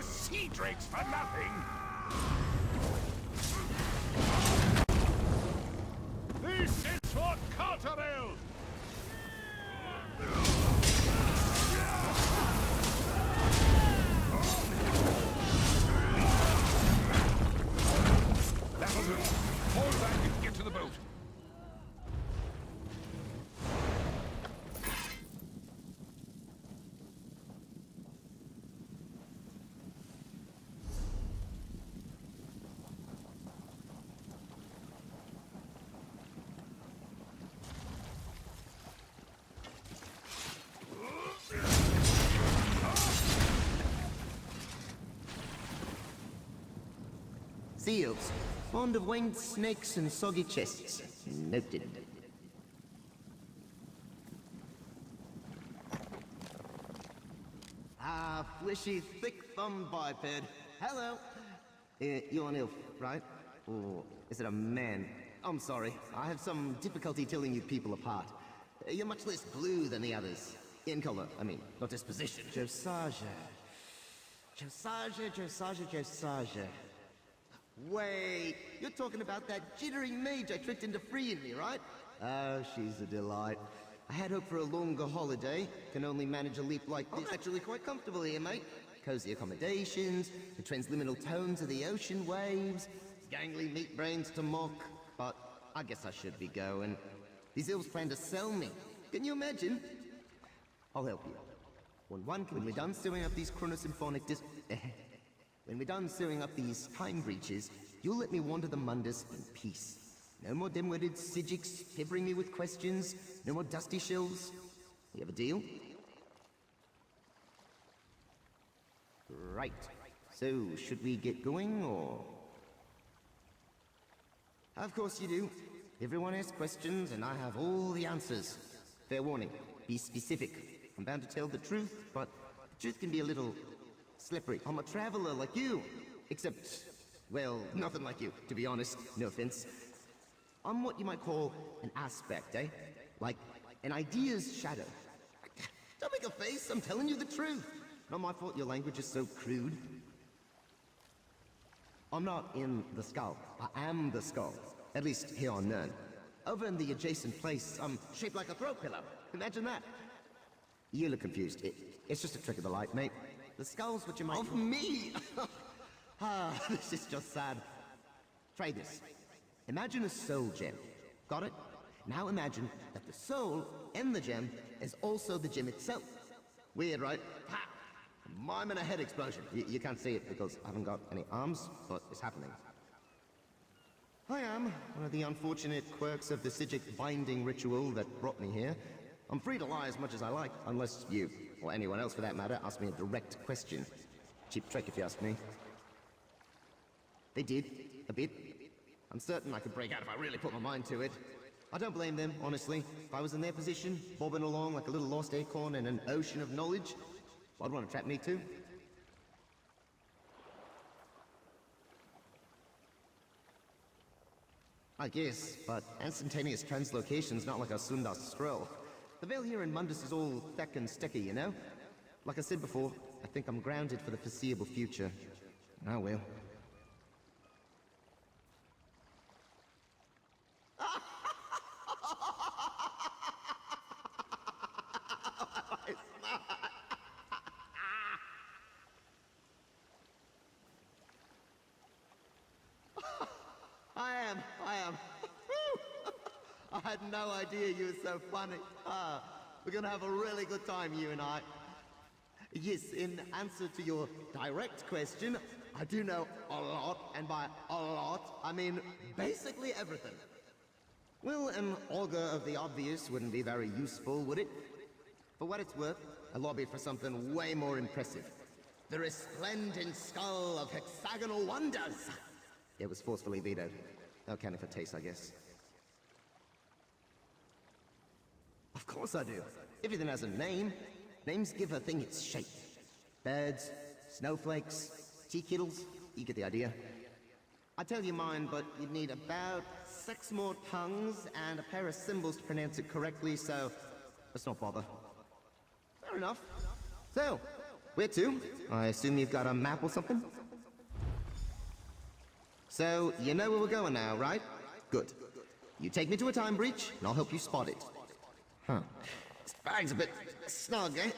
I: Sea drakes for nothing!
U: This is for Carterel! That'll do. Fall back and get to the boat.
E: Seals. Fond of winged snakes and soggy chests. Noted. Ah, fleshy, thick-thumbed biped. Hello. You're an elf, right? Or is it a man? I'm sorry. I have some difficulty telling you people apart. You're much less blue than the others. In color, I mean, not disposition. Josiah. Wait, you're talking about that jittery mage I tricked into freeing me, right? Oh, she's a delight. I had hoped for a longer holiday. Can only manage a leap like this. I'm actually quite comfortable here, mate. Cozy accommodations, the transliminal tones of the ocean waves, gangly meat brains to mock. But I guess I should be going. These elves plan to sell me. Can you imagine? I'll help you. When we're done sewing up these chronosymphonic when we're done sewing up these time breaches, you'll let me wander the Mundus in peace. No more dim-witted Sijiks peppering me with questions. No more dusty shells. You have a deal? Right. So, should we get going, or...? Of course you do. Everyone asks questions, and I have all the answers. Fair warning. Be specific. I'm bound to tell the truth, but the truth can be a little... slippery. I'm a traveler like you. Except, well, nothing like you, to be honest. No offense. I'm what you might call an aspect, eh? Like an idea's shadow. Don't make a face, I'm telling you the truth. Not my fault your language is so crude. I'm not in the skull. I am the skull. At least here on Nern. Over in the adjacent place, I'm shaped like a throat pillow. Imagine that. You look confused. It's just a trick of the light, mate. The skull's what you might... Of me? Ah, this is just sad. Try this. Imagine a soul gem. Got it? Now imagine that the soul in the gem is also the gem itself. Weird, right? Ha! Mime and a head explosion. You can't see it because I haven't got any arms, but it's happening. I am one of the unfortunate quirks of the Sijic binding ritual that brought me here. I'm free to lie as much as I like, unless you, or anyone else for that matter, ask me a direct question. Cheap trick if you ask me. They did, a bit. I'm certain I could break out if I really put my mind to it. I don't blame them, honestly. If I was in their position, bobbing along like a little lost acorn in an ocean of knowledge, I'd want to trap me too. I guess, but instantaneous translocation's not like a Sundas scroll. The veil here in Mundus is all thick and sticky, you know? Like I said before, I think I'm grounded for the foreseeable future. I will. I am. I had no idea you were so funny. We're gonna have a really good time, you and I. Yes, in answer to your direct question, I do know a lot, and by a lot, I mean basically everything. Well, an augur of the obvious wouldn't be very useful, would it? For what it's worth, I lobbied for something way more impressive. The resplendent skull of hexagonal wonders! It was forcefully vetoed. No cannon for taste, I guess. Of course I do. Everything has a name. Names give a thing its shape. Birds, snowflakes, tea kettles, you get the idea. I'd tell you mine, but you'd need about 6 more tongues and a pair of symbols to pronounce it correctly, so let's not bother. Fair enough. So, where to? I assume you've got a map or something? So, you know where we're going now, right? Good. You take me to a time breach, and I'll help you spot it. Huh. This bag's a bit snug, eh?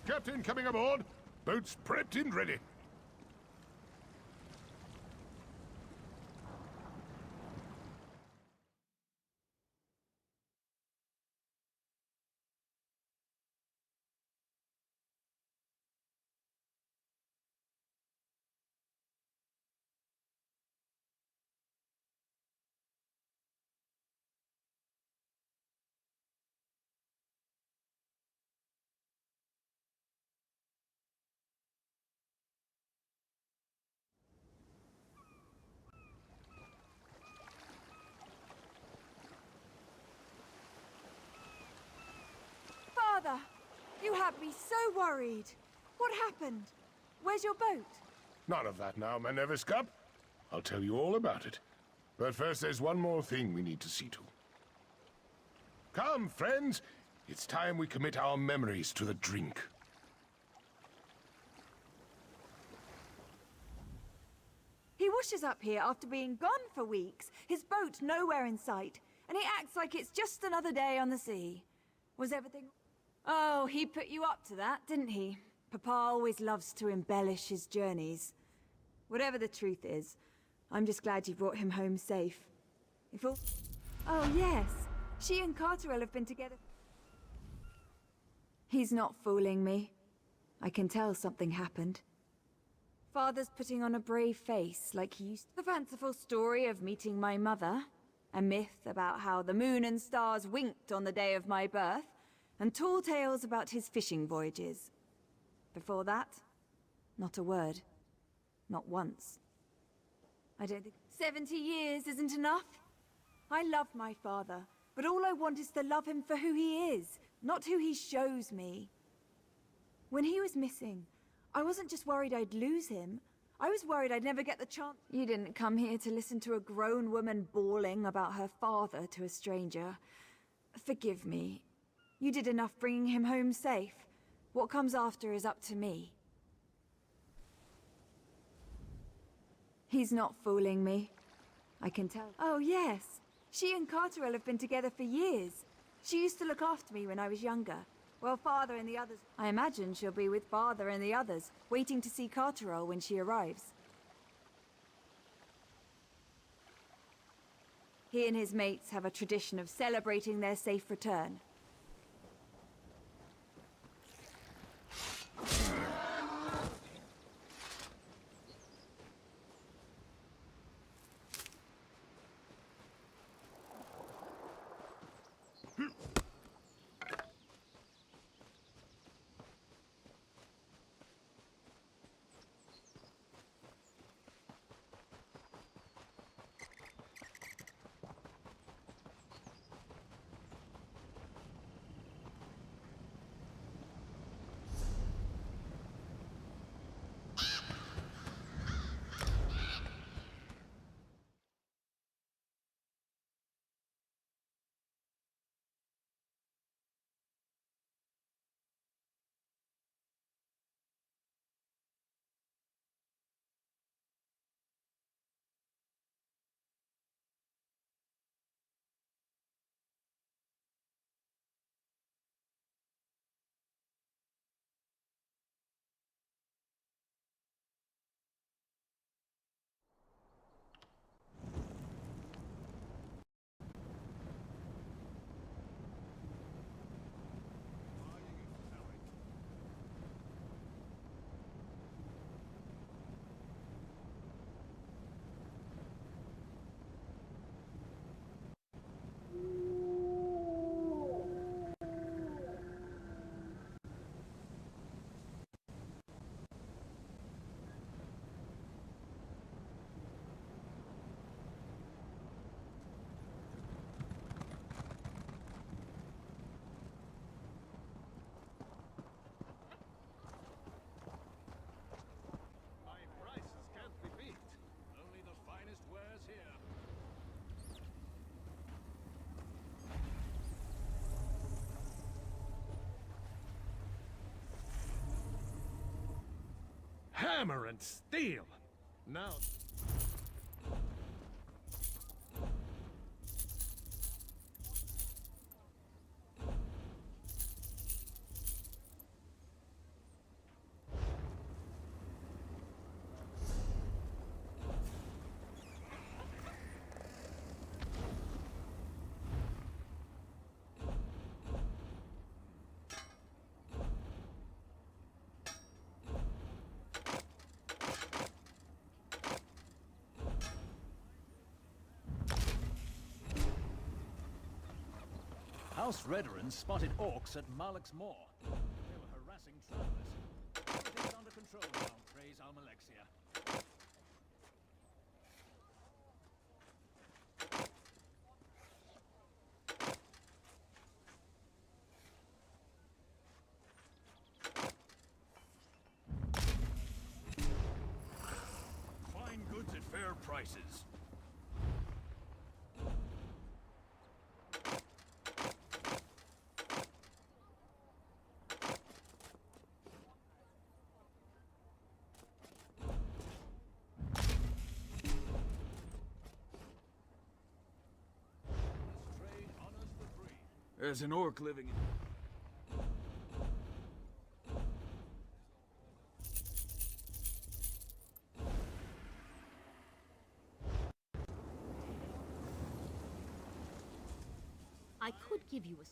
U: Captain coming aboard. Boats prepped and ready.
K: Father, you had me so worried. What happened? Where's your boat?
U: None of that now, my nervous cub. I'll tell you all about it. But first, there's one more thing we need to see to. Come, friends. It's time we commit our memories to the drink.
K: He washes up here after being gone for weeks, his boat nowhere in sight, and he acts like it's just another day on the sea. Was everything... Oh, he put you up to that, didn't he? Papa always loves to embellish his journeys. Whatever the truth is, I'm just glad you brought him home safe. If all... Oh, yes. She and Carterell have been together... He's not fooling me. I can tell something happened. Father's putting on a brave face like he used to. The fanciful story of meeting my mother, a myth about how the moon and stars winked on the day of my birth, and tall tales about his fishing voyages. Before that, not a word. Not once. I don't think 70 years isn't enough. I love my father, but all I want is to love him for who he is, not who he shows me. When he was missing, I wasn't just worried I'd lose him. I was worried I'd never get the chance. You didn't come here to listen to a grown woman bawling about her father to a stranger. Forgive me. You did enough bringing him home safe. What comes after is up to me. He's not fooling me. I can tell. Oh, yes. She and Carterell have been together for years. She used to look after me when I was younger. Well, Father and the others... I imagine she'll be with Father and the others, waiting to see Carterell when she arrives. He and his mates have a tradition of celebrating their safe return.
C: Hammer and steel! Now...
H: House Redoran spotted orcs at Malak's Moor. They were harassing travelers. Everything's under control now, praise Almalexia.
I: Fine goods at fair prices.
H: There's an orc living in...
A: I could give you a...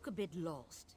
A: look a bit lost.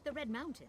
D: The Red Mountain.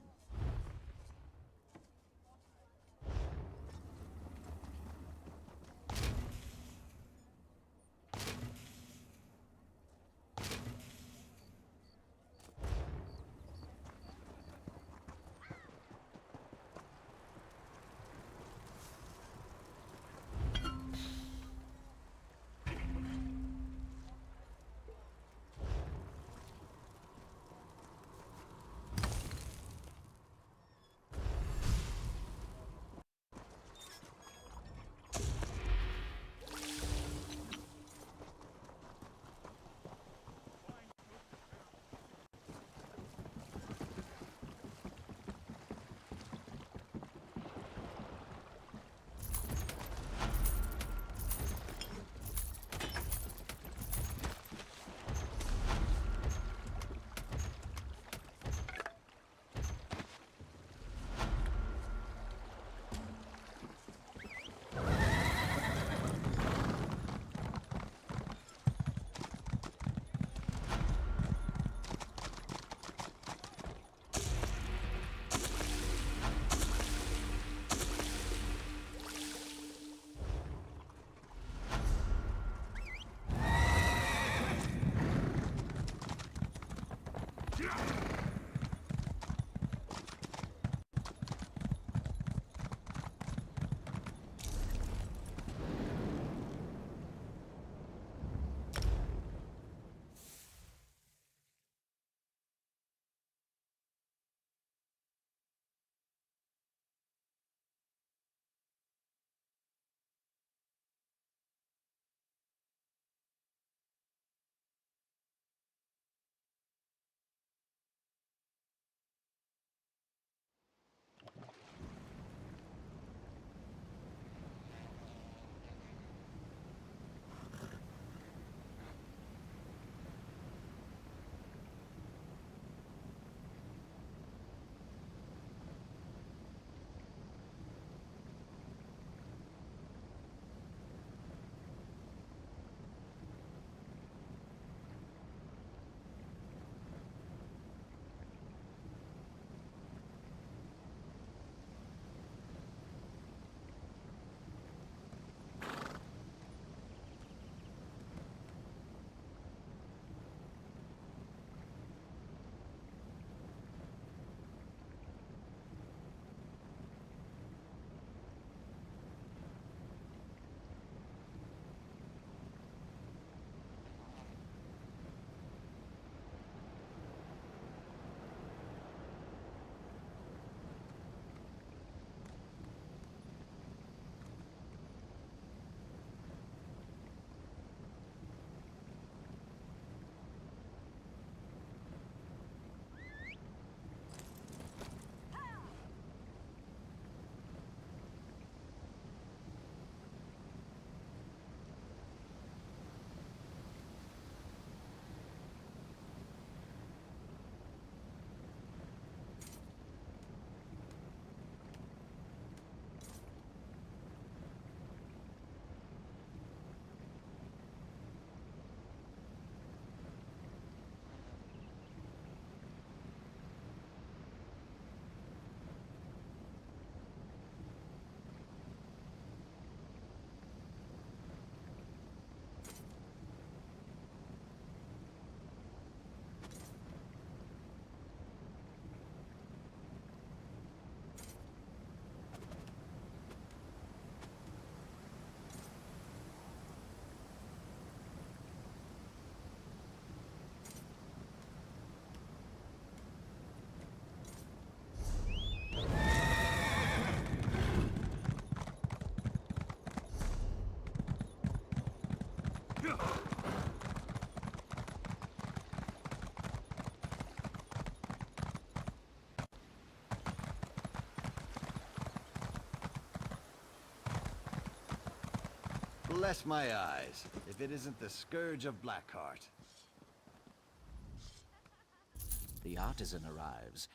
J: Bless my eyes, if it isn't the Scourge of Blackheart.
L: The artisan arrives.